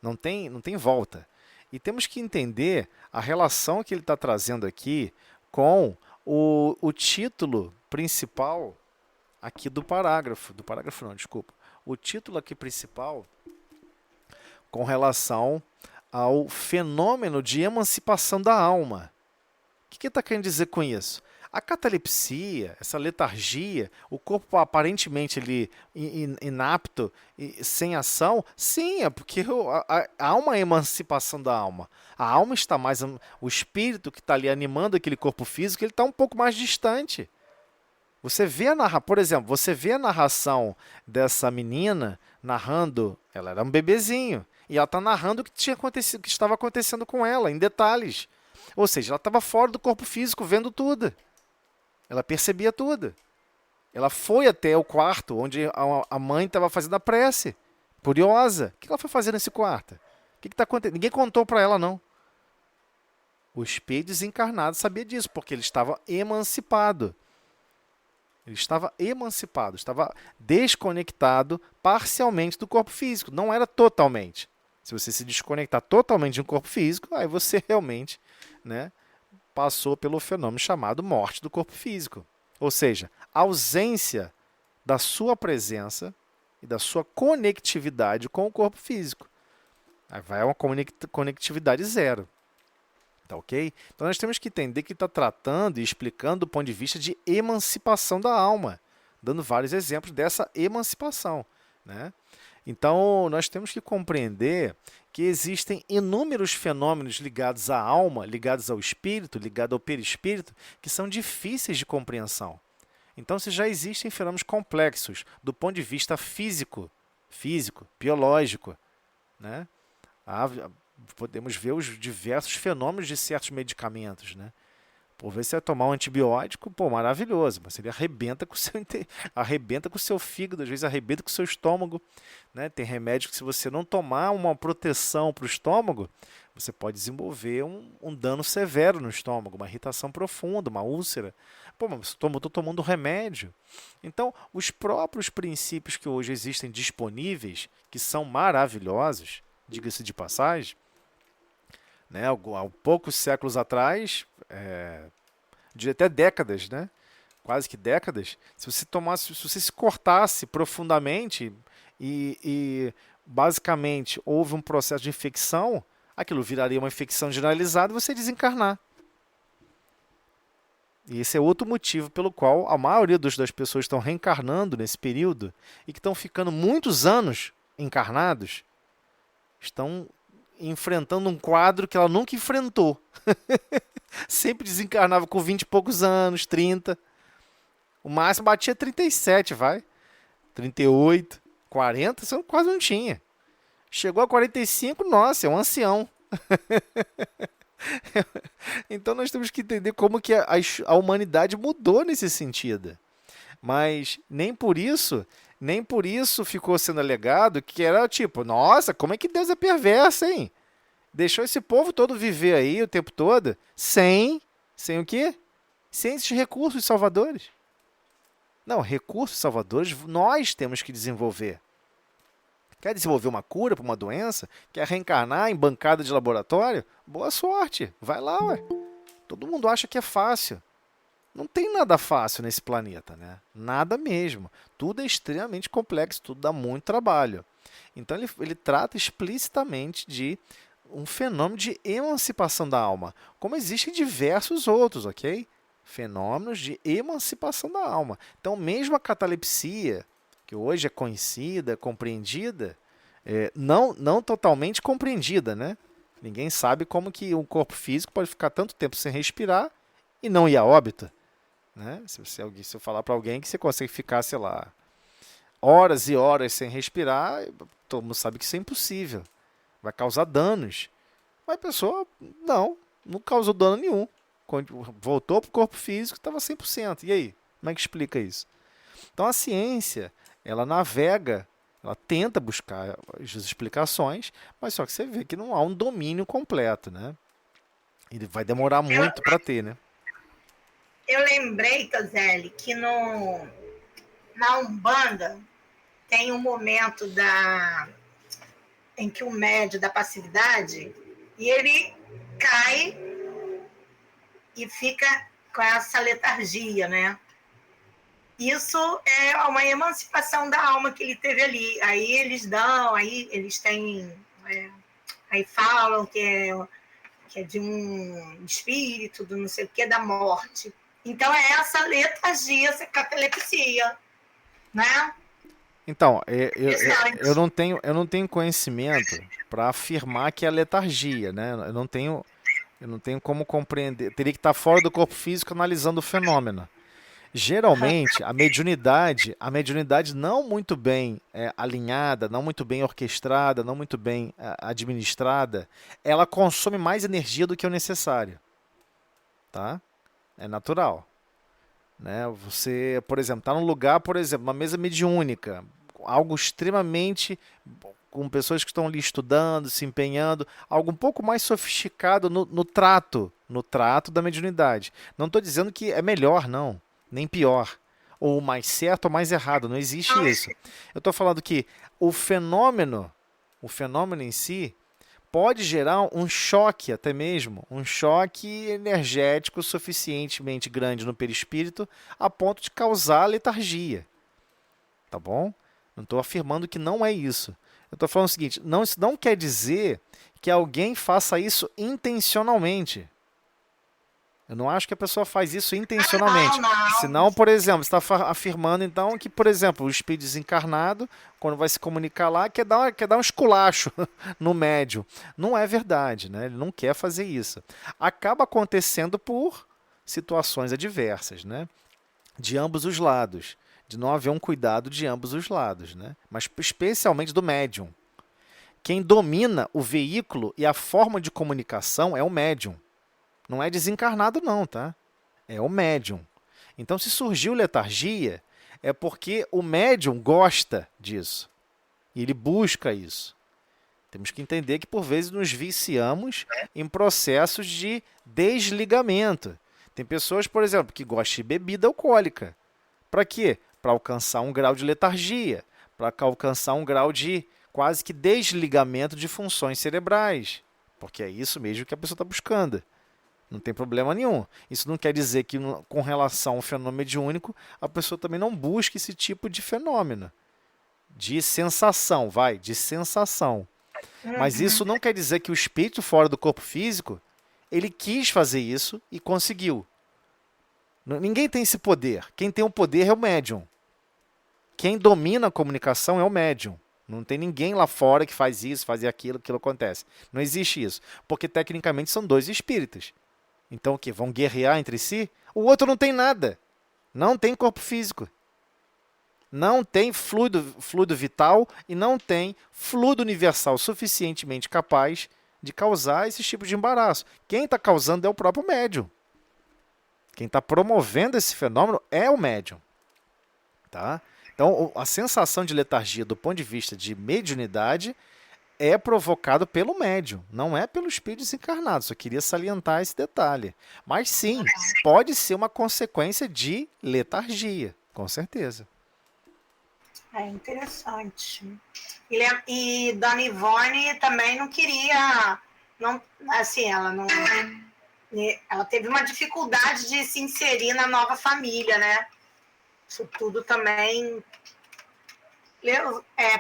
Não tem volta. E temos que entender a relação que ele está trazendo aqui com o título principal aqui do parágrafo. Do parágrafo não, desculpa. O título aqui principal com relação ao fenômeno de emancipação da alma. O que ele está querendo dizer com isso? A catalepsia, essa letargia, o corpo aparentemente ali inapto, sem ação, sim, é porque há uma emancipação da alma. A alma está mais... O espírito que está ali animando aquele corpo físico, ele está um pouco mais distante. Você vê por exemplo, você vê a narração dessa menina narrando, ela era um bebezinho, e ela está narrando o que tinha acontecido, o que estava acontecendo com ela, em detalhes. Ou seja, ela estava fora do corpo físico, vendo tudo. Ela percebia tudo. Ela foi até o quarto onde a mãe estava fazendo a prece. Curiosa. O que ela foi fazer nesse quarto? O que está acontecendo? Ninguém contou para ela, não. O espírito desencarnado sabia disso, porque ele estava emancipado. Ele estava emancipado, estava desconectado parcialmente do corpo físico. Não era totalmente. Se você se desconectar totalmente de um corpo físico, aí você realmente, né, passou pelo fenômeno chamado morte do corpo físico. Ou seja, ausência da sua presença e da sua conectividade com o corpo físico. Aí vai uma conectividade zero. Tá ok? Então nós temos que entender que está tratando e explicando do ponto de vista de emancipação da alma, dando vários exemplos dessa emancipação, né? Então nós temos que compreender que existem inúmeros fenômenos ligados à alma, ligados ao espírito, ligados ao perispírito, que são difíceis de compreensão. Então, se já existem fenômenos complexos do ponto de vista físico, biológico, né? Podemos ver os diversos fenômenos de certos medicamentos, né? Por vezes você vai tomar um antibiótico, pô, maravilhoso, mas ele arrebenta com o seu fígado, às vezes arrebenta com o seu estômago, né? Tem remédio que, se você não tomar uma proteção para o estômago, você pode desenvolver um dano severo no estômago, uma irritação profunda, uma úlcera. Pô, mas eu estou tomando remédio. Então, os próprios princípios que hoje existem disponíveis, que são maravilhosos, diga-se de passagem, né? Há poucos séculos atrás, até décadas, né? Quase que décadas, se você se cortasse profundamente e basicamente houve um processo de infecção, aquilo viraria uma infecção generalizada e você ia desencarnar. E esse é outro motivo pelo qual a maioria das pessoas estão reencarnando nesse período e que estão ficando muitos anos encarnados, estão enfrentando um quadro que ela nunca enfrentou. Sempre desencarnava com 20 e poucos anos, 30. O máximo batia 37, 38, 40, você quase não tinha. Chegou a 45, nossa, é um ancião. Então nós temos que entender como que a humanidade mudou nesse sentido. Mas nem por isso ficou sendo alegado que era tipo, nossa, como é que Deus é perverso, hein? Deixou esse povo todo viver aí o tempo todo sem o quê? Sem esses recursos salvadores. Não, recursos salvadores nós temos que desenvolver. Quer desenvolver uma cura para uma doença? Quer reencarnar em bancada de laboratório? Boa sorte, vai lá, ué. Todo mundo acha que é fácil. Não tem nada fácil nesse planeta, né? Nada mesmo. Tudo é extremamente complexo, tudo dá muito trabalho. Então ele trata explicitamente de um fenômeno de emancipação da alma, como existem diversos outros, ok? Fenômenos de emancipação da alma. Então, mesmo a catalepsia, que hoje é conhecida, compreendida, não totalmente compreendida, né? Ninguém sabe como que um corpo físico pode ficar tanto tempo sem respirar e não ir a óbito. né? Se eu falar para alguém que você consegue ficar, sei lá, horas e horas sem respirar, todo mundo sabe que isso é impossível. Vai causar danos. Mas a pessoa, não causou dano nenhum. Quando voltou para o corpo físico, estava 100%. E aí? Como é que explica isso? Então a ciência, ela navega, ela tenta buscar as explicações, mas só que você vê que não há um domínio completo, né? E vai demorar muito para ter, né? Eu lembrei, Tozelli, que na Umbanda tem um momento em que o médium da passividade e ele cai e fica com essa letargia, né? Isso é uma emancipação da alma que ele teve ali. Aí eles têm, aí falam que é de um espírito, do não sei o que, da morte. Então é essa letargia, essa catalepsia, né? Então, eu não tenho conhecimento para afirmar que é letargia, né? Eu não tenho como compreender. Teria que estar fora do corpo físico analisando o fenômeno. Geralmente, a mediunidade não muito bem alinhada, não muito bem orquestrada, não muito bem administrada, ela consome mais energia do que o necessário. Tá? É natural. Né? Você, por exemplo, está num lugar, por exemplo, uma mesa mediúnica, algo extremamente com pessoas que estão ali estudando, se empenhando, algo um pouco mais sofisticado no trato da mediunidade. Não estou dizendo que é melhor, não, nem pior, ou mais certo ou mais errado, não existe isso. Eu estou falando que o fenômeno em si, pode gerar um choque, até mesmo, um choque energético suficientemente grande no perispírito a ponto de causar letargia. Tá bom? Não estou afirmando que não é isso. Eu estou falando o seguinte, isso não quer dizer que alguém faça isso intencionalmente. Eu não acho que a pessoa faz isso intencionalmente. Senão, por exemplo, você está afirmando então que, por exemplo, o espírito desencarnado, quando vai se comunicar lá, quer dar um esculacho no médium. Não é verdade, né? Ele não quer fazer isso. Acaba acontecendo por situações adversas, né? De ambos os lados. De não haver um cuidado de ambos os lados, né? Mas especialmente do médium. Quem domina o veículo e a forma de comunicação é o médium. Não é desencarnado não, tá? É o médium. Então, se surgiu letargia, é porque o médium gosta disso. E ele busca isso. Temos que entender que, por vezes, nos viciamos em processos de desligamento. Tem pessoas, por exemplo, que gostam de bebida alcoólica. Para quê? Para alcançar um grau de letargia, para alcançar um grau de quase que desligamento de funções cerebrais. Porque é isso mesmo que a pessoa está buscando. Não tem problema nenhum. Isso não quer dizer que, com relação ao fenômeno mediúnico, a pessoa também não busque esse tipo de fenômeno. De sensação, de sensação. Mas isso não quer dizer que o espírito fora do corpo físico, ele quis fazer isso e conseguiu. Ninguém tem esse poder. Quem tem o poder é o médium. Quem domina a comunicação é o médium. Não tem ninguém lá fora que faz isso, faz aquilo acontece. Não existe isso. Porque, tecnicamente, são dois espíritos. Então, o quê? Vão guerrear entre si? O outro não tem nada. Não tem corpo físico. Não tem fluido vital e não tem fluido universal suficientemente capaz de causar esse tipo de embaraço. Quem está causando é o próprio médium. Quem está promovendo esse fenômeno é o médium. Tá? Então, a sensação de letargia do ponto de vista de mediunidade é provocado pelo médium, não é pelo espírito desencarnado. Só queria salientar esse detalhe. Mas sim, pode ser uma consequência de letargia, com certeza. É interessante. E Dona Ivone também não queria, ela teve uma dificuldade de se inserir na nova família, né? Isso tudo também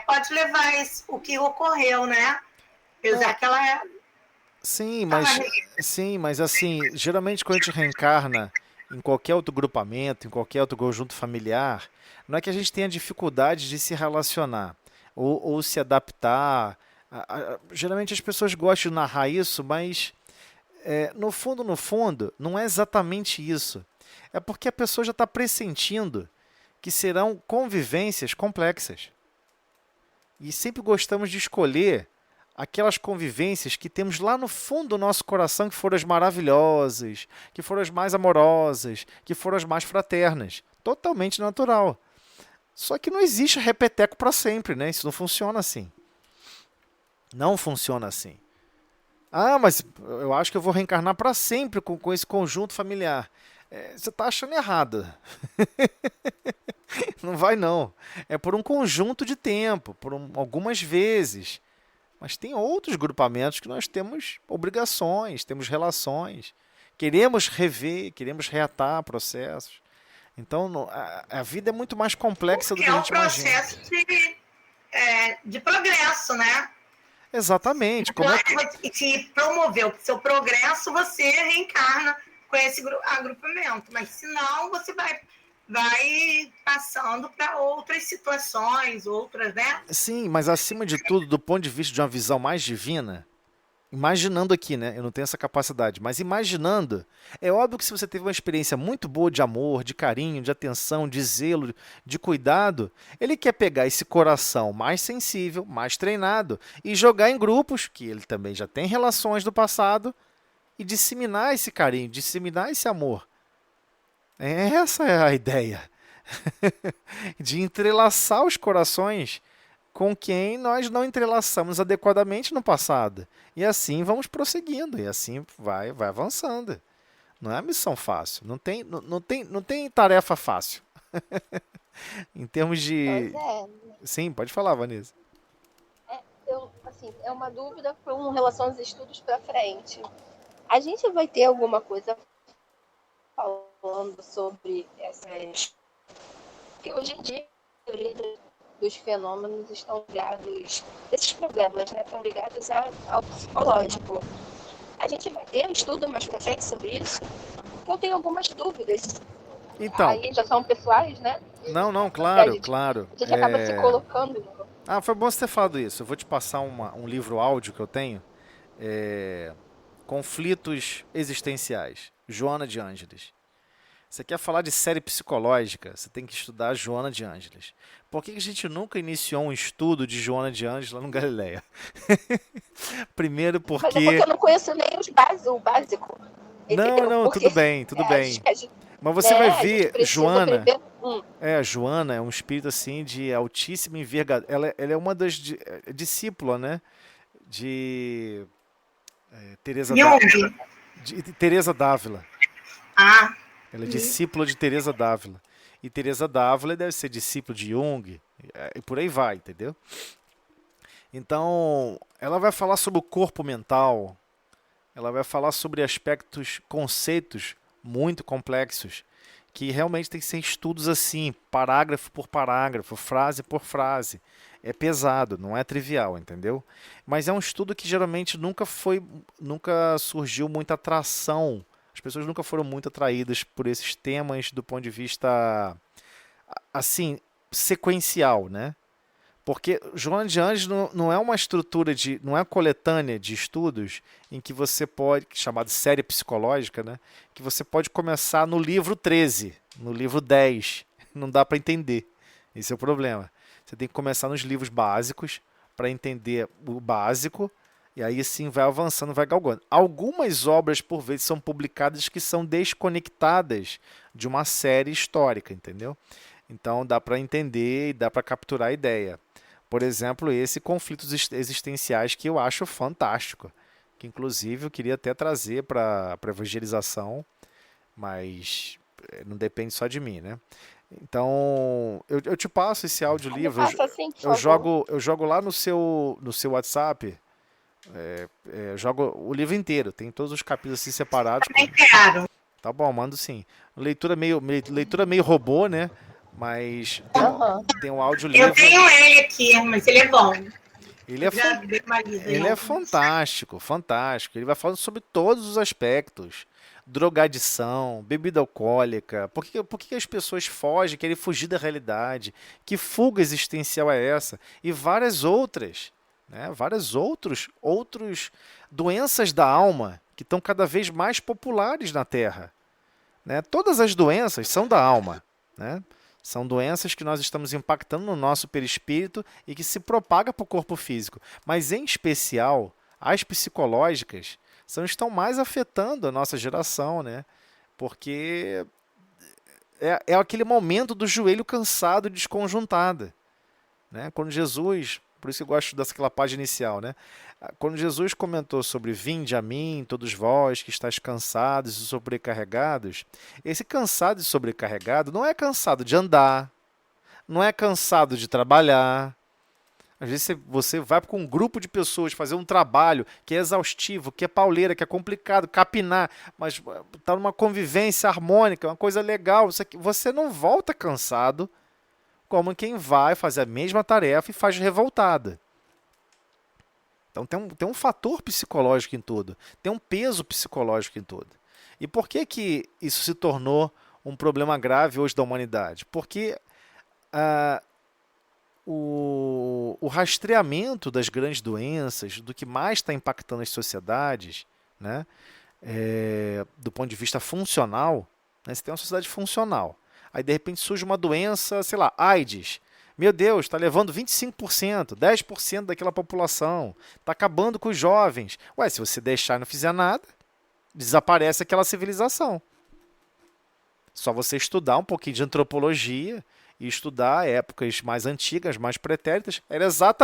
pode levar o que ocorreu, né? Apesar que ela é... Sim, mas assim, geralmente quando a gente reencarna em qualquer outro grupamento, em qualquer outro conjunto familiar, não é que a gente tenha dificuldade de se relacionar ou se adaptar. Geralmente as pessoas gostam de narrar isso, mas no fundo, não é exatamente isso. É porque a pessoa já está pressentindo que serão convivências complexas. E sempre gostamos de escolher aquelas convivências que temos lá no fundo do nosso coração, que foram as maravilhosas, que foram as mais amorosas, que foram as mais fraternas. Totalmente natural. Só que não existe repeteco para sempre, né? Isso não funciona assim. Não funciona assim. Ah, mas eu acho que eu vou reencarnar para sempre com esse conjunto familiar. Você está achando errado. Não vai não. É por um conjunto de tempo, algumas vezes. Mas tem outros grupamentos que nós temos obrigações, temos relações. Queremos rever, queremos reatar processos. Então, a vida é muito mais complexa do que a gente imagina. É um processo de progresso, né? Exatamente. Como te promover o seu progresso, você reencarna com esse agrupamento. Mas senão você vai passando para outras situações, né? Sim, mas acima de tudo, do ponto de vista de uma visão mais divina, imaginando aqui, né? Eu não tenho essa capacidade, mas imaginando, é óbvio que se você teve uma experiência muito boa de amor, de carinho, de atenção, de zelo, de cuidado, ele quer pegar esse coração mais sensível, mais treinado e jogar em grupos, que ele também já tem relações do passado, e disseminar esse carinho, disseminar esse amor. Essa é a ideia. De entrelaçar os corações com quem nós não entrelaçamos adequadamente no passado. E assim vamos prosseguindo, e assim vai avançando. Não é uma missão fácil, não tem tarefa fácil. Em termos de... Sim, pode falar, Vanessa. É uma dúvida com relação aos estudos para frente. A gente vai ter alguma coisa falando sobre essas... que hoje em dia a maioria dos fenômenos estão ligados, esses problemas, né, estão ligados ao psicológico. A gente vai ter um estudo mais pra frente sobre isso? Eu tenho algumas dúvidas. Então, aí já são pessoais, né? Não, claro. A gente acaba se colocando. Foi bom você ter falado isso. Eu vou te passar um livro áudio que eu tenho. Conflitos Existenciais, Joana de Ângeles. Você quer falar de série psicológica, você tem que estudar Joana de Ângeles. Por que a gente nunca iniciou um estudo de Joana de Ângeles lá no Galileia? Primeiro porque... Mas é porque eu não conheço nem o básico. Não, tudo bem. Mas você vai ver, Joana... Joana é um espírito assim de altíssima envergadura. Ela é uma das discípulas, né? De Teresa d'Ávila. Ela é discípula de Teresa d'Ávila. E Teresa d'Ávila deve ser discípula de Jung, e por aí vai, entendeu? Então, ela vai falar sobre o corpo mental, ela vai falar sobre conceitos muito complexos, que realmente tem que ser estudos assim, parágrafo por parágrafo, frase por frase. É pesado, não é trivial, entendeu? Mas é um estudo que geralmente nunca surgiu muita atração. As pessoas nunca foram muito atraídas por esses temas do ponto de vista, assim, sequencial, né? Porque Joana de Ângeles não é uma estrutura não é uma coletânea de estudos em que você pode, chamado série psicológica, né? Que você pode começar no livro 13, no livro 10. Não dá para entender. Esse é o problema. Você tem que começar nos livros básicos para entender o básico. E aí sim vai avançando, vai galgando. Algumas obras, por vezes, são publicadas que são desconectadas de uma série histórica, entendeu? Então dá para entender e dá para capturar a ideia. Por exemplo, esse Conflitos Existenciais, que eu acho fantástico. Que inclusive eu queria até trazer para evangelização, mas não depende só de mim, né? Então, eu te passo esse audiolivro. Eu jogo lá no seu WhatsApp. Jogo o livro inteiro, tem todos os capítulos assim separados. Também quero. Tá bom, mando sim. Leitura meio robô, né? Mas tem um audiolivro. Eu tenho ele aqui, mas ele é bom. Ele é fantástico. Ele vai falando sobre todos os aspectos. Drogadição, bebida alcoólica. Por que as pessoas fogem, querem fugir da realidade? Que fuga existencial é essa? E várias outras. Né? Várias outros doenças da alma que estão cada vez mais populares na Terra. né? Todas as doenças são da alma, né? São doenças que nós estamos impactando no nosso perispírito e que se propaga para o corpo físico. Mas, em especial, as psicológicas estão mais afetando a nossa geração, né? Porque é aquele momento do joelho cansado e desconjuntado, né? Quando Jesus, por isso eu gosto daquela página inicial, né? Quando Jesus comentou sobre vinde a mim, todos vós que estáis cansados e sobrecarregados, esse cansado e sobrecarregado não é cansado de andar, não é cansado de trabalhar. Às vezes você vai com um grupo de pessoas fazer um trabalho que é exaustivo, que é pauleira, que é complicado, capinar, mas está numa convivência harmônica, uma coisa legal. Você não volta cansado como quem vai fazer a mesma tarefa e faz revoltada. Então tem um fator psicológico em tudo, tem um peso psicológico em tudo. E por que isso se tornou um problema grave hoje da humanidade? Porque o rastreamento das grandes doenças, do que mais está impactando as sociedades, né, do ponto de vista funcional, né, você tem uma sociedade funcional. Aí, de repente, surge uma doença, sei lá, AIDS. Meu Deus, está levando 25%, 10% daquela população. Está acabando com os jovens. Ué, se você deixar e não fizer nada, desaparece aquela civilização. Só você estudar um pouquinho de antropologia e estudar épocas mais antigas, mais pretéritas.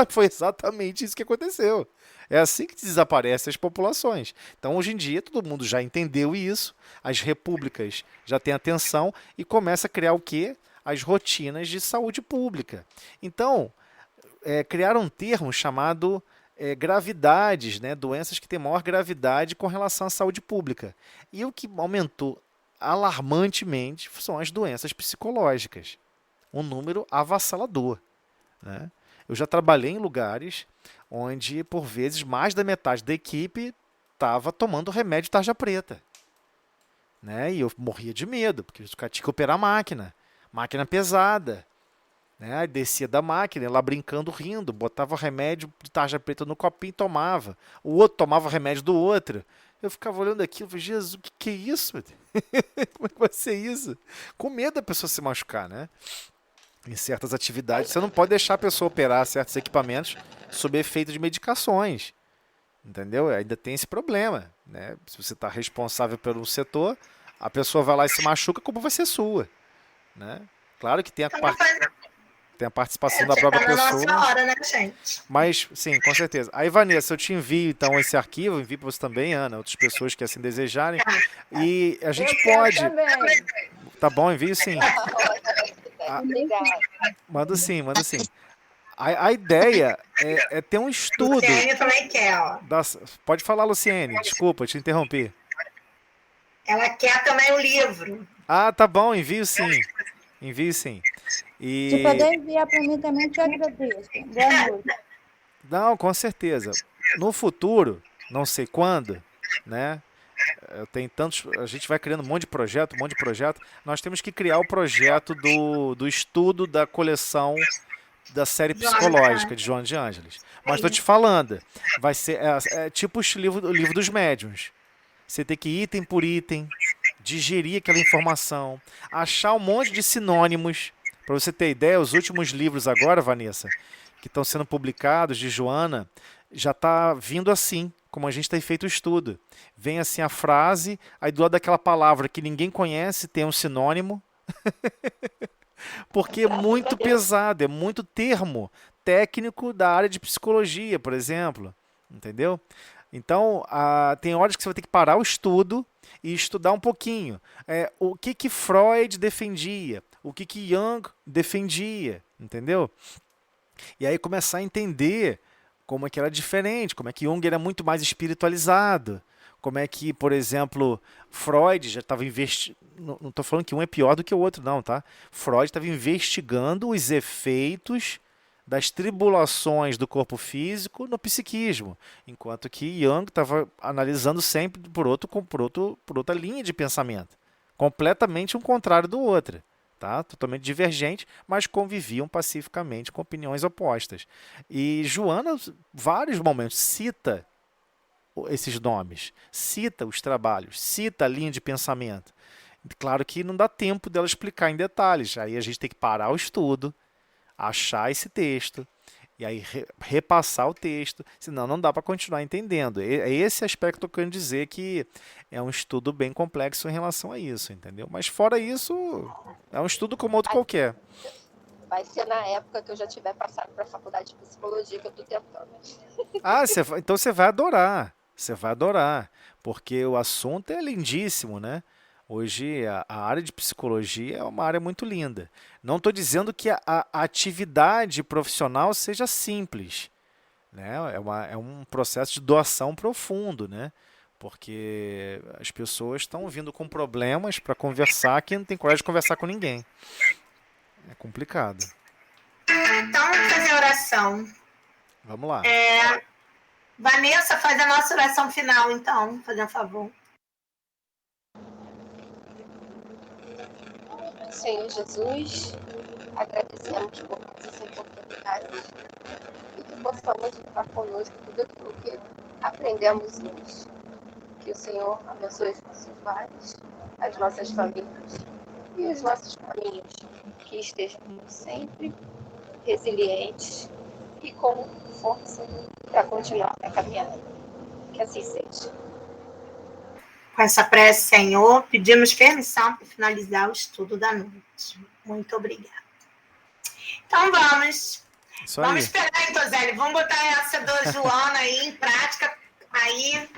Foi exatamente isso que aconteceu. É assim que desaparecem as populações. Então, hoje em dia, todo mundo já entendeu isso. As repúblicas já têm atenção e começa a criar o quê? As rotinas de saúde pública. Então, criaram um termo chamado gravidades, né? Doenças que têm maior gravidade com relação à saúde pública. E o que aumentou alarmantemente são as doenças psicológicas. Um número avassalador, né? Eu já trabalhei em lugares onde, por vezes, mais da metade da equipe estava tomando remédio tarja preta, né? E eu morria de medo, porque os caras tinham que operar máquina pesada, né? Aí descia da máquina, lá brincando, rindo, botava remédio de tarja preta no copinho e tomava. O outro tomava remédio do outro. Eu ficava olhando aquilo e falei, Jesus, o que é isso? Como é que vai ser isso? Com medo da pessoa se machucar, né? Em certas atividades, você não pode deixar a pessoa operar certos equipamentos sob efeito de medicações. Entendeu? Ainda tem esse problema, né? Se você está responsável pelo setor, a pessoa vai lá e se machuca, a culpa vai ser sua, né? Claro que tem a participação da própria pessoa. Nossa hora, né, gente? Mas, sim, com certeza. Aí, Vanessa, eu te envio, então, esse arquivo, envio para você também, Ana, outras pessoas que assim desejarem. E a gente pode... Tá bom, envio sim. Manda sim. A ideia é ter um estudo. Luciene também quer, ó. Pode falar, Luciene. Desculpa, te interrompi. Ela quer também o livro. Ah, tá bom, envio sim. E... Se puder enviar para mim também, te agradeço. Boa noite. Não, com certeza. No futuro, não sei quando, né? A gente vai criando um monte de projeto. Nós temos que criar o projeto do estudo da coleção da série psicológica de Joana de Ângeles. Mas estou te falando, vai ser tipo o livro dos médiuns. Você tem que ir item por item, digerir aquela informação, achar um monte de sinônimos. Para você ter ideia, os últimos livros agora, Vanessa, que estão sendo publicados de Joana, já está vindo assim, como a gente tem feito o estudo. Vem assim a frase, aí do lado daquela palavra que ninguém conhece, tem um sinônimo. Porque é muito pesado, é muito termo técnico da área de psicologia, por exemplo. Entendeu? Então, tem horas que você vai ter que parar o estudo e estudar um pouquinho. O que Freud defendia, o que Jung defendia, entendeu? E aí começar a entender como é que era diferente, como é que Jung era muito mais espiritualizado, como é que, por exemplo, Freud já estava investigando, não estou falando que um é pior do que o outro, não, tá? Freud estava investigando os efeitos das tribulações do corpo físico no psiquismo, enquanto que Jung estava analisando sempre por outra linha de pensamento, completamente um contrário do outro. Tá? Totalmente divergente, mas conviviam pacificamente com opiniões opostas. E Joana, vários momentos, cita esses nomes, cita os trabalhos, cita a linha de pensamento. Claro que não dá tempo dela explicar em detalhes. Aí a gente tem que parar o estudo, achar esse texto e aí repassar o texto, senão não dá para continuar entendendo. É esse aspecto que eu quero dizer, que é um estudo bem complexo em relação a isso, entendeu? Mas fora isso, é um estudo como outro qualquer. Vai ser na época que eu já tiver passado para a faculdade de psicologia que eu estou tentando. Ah, então você vai adorar. Você vai adorar, porque o assunto é lindíssimo, né? Hoje a área de psicologia é uma área muito linda. Não estou dizendo que a atividade profissional seja simples, né? É um processo de doação profundo, né? Porque as pessoas estão vindo com problemas para conversar que não tem coragem de conversar com ninguém. É complicado. Então, vamos fazer a oração. Vamos lá. Vanessa, faz a nossa oração final, então, fazendo um favor. Senhor Jesus, agradecemos por mais essa oportunidade e que possamos levar conosco tudo aquilo que aprendemos hoje. Que o Senhor abençoe os nossos lares, as nossas famílias e os nossos caminhos, que estejamos sempre resilientes e com força para continuar a caminhada. Que assim seja. Com essa prece, Senhor, pedimos permissão para finalizar o estudo da noite. Muito obrigada. Então vamos. Isso Vamos aí. esperar, então, Zélio. Vamos botar essa do Joana aí em prática. Aí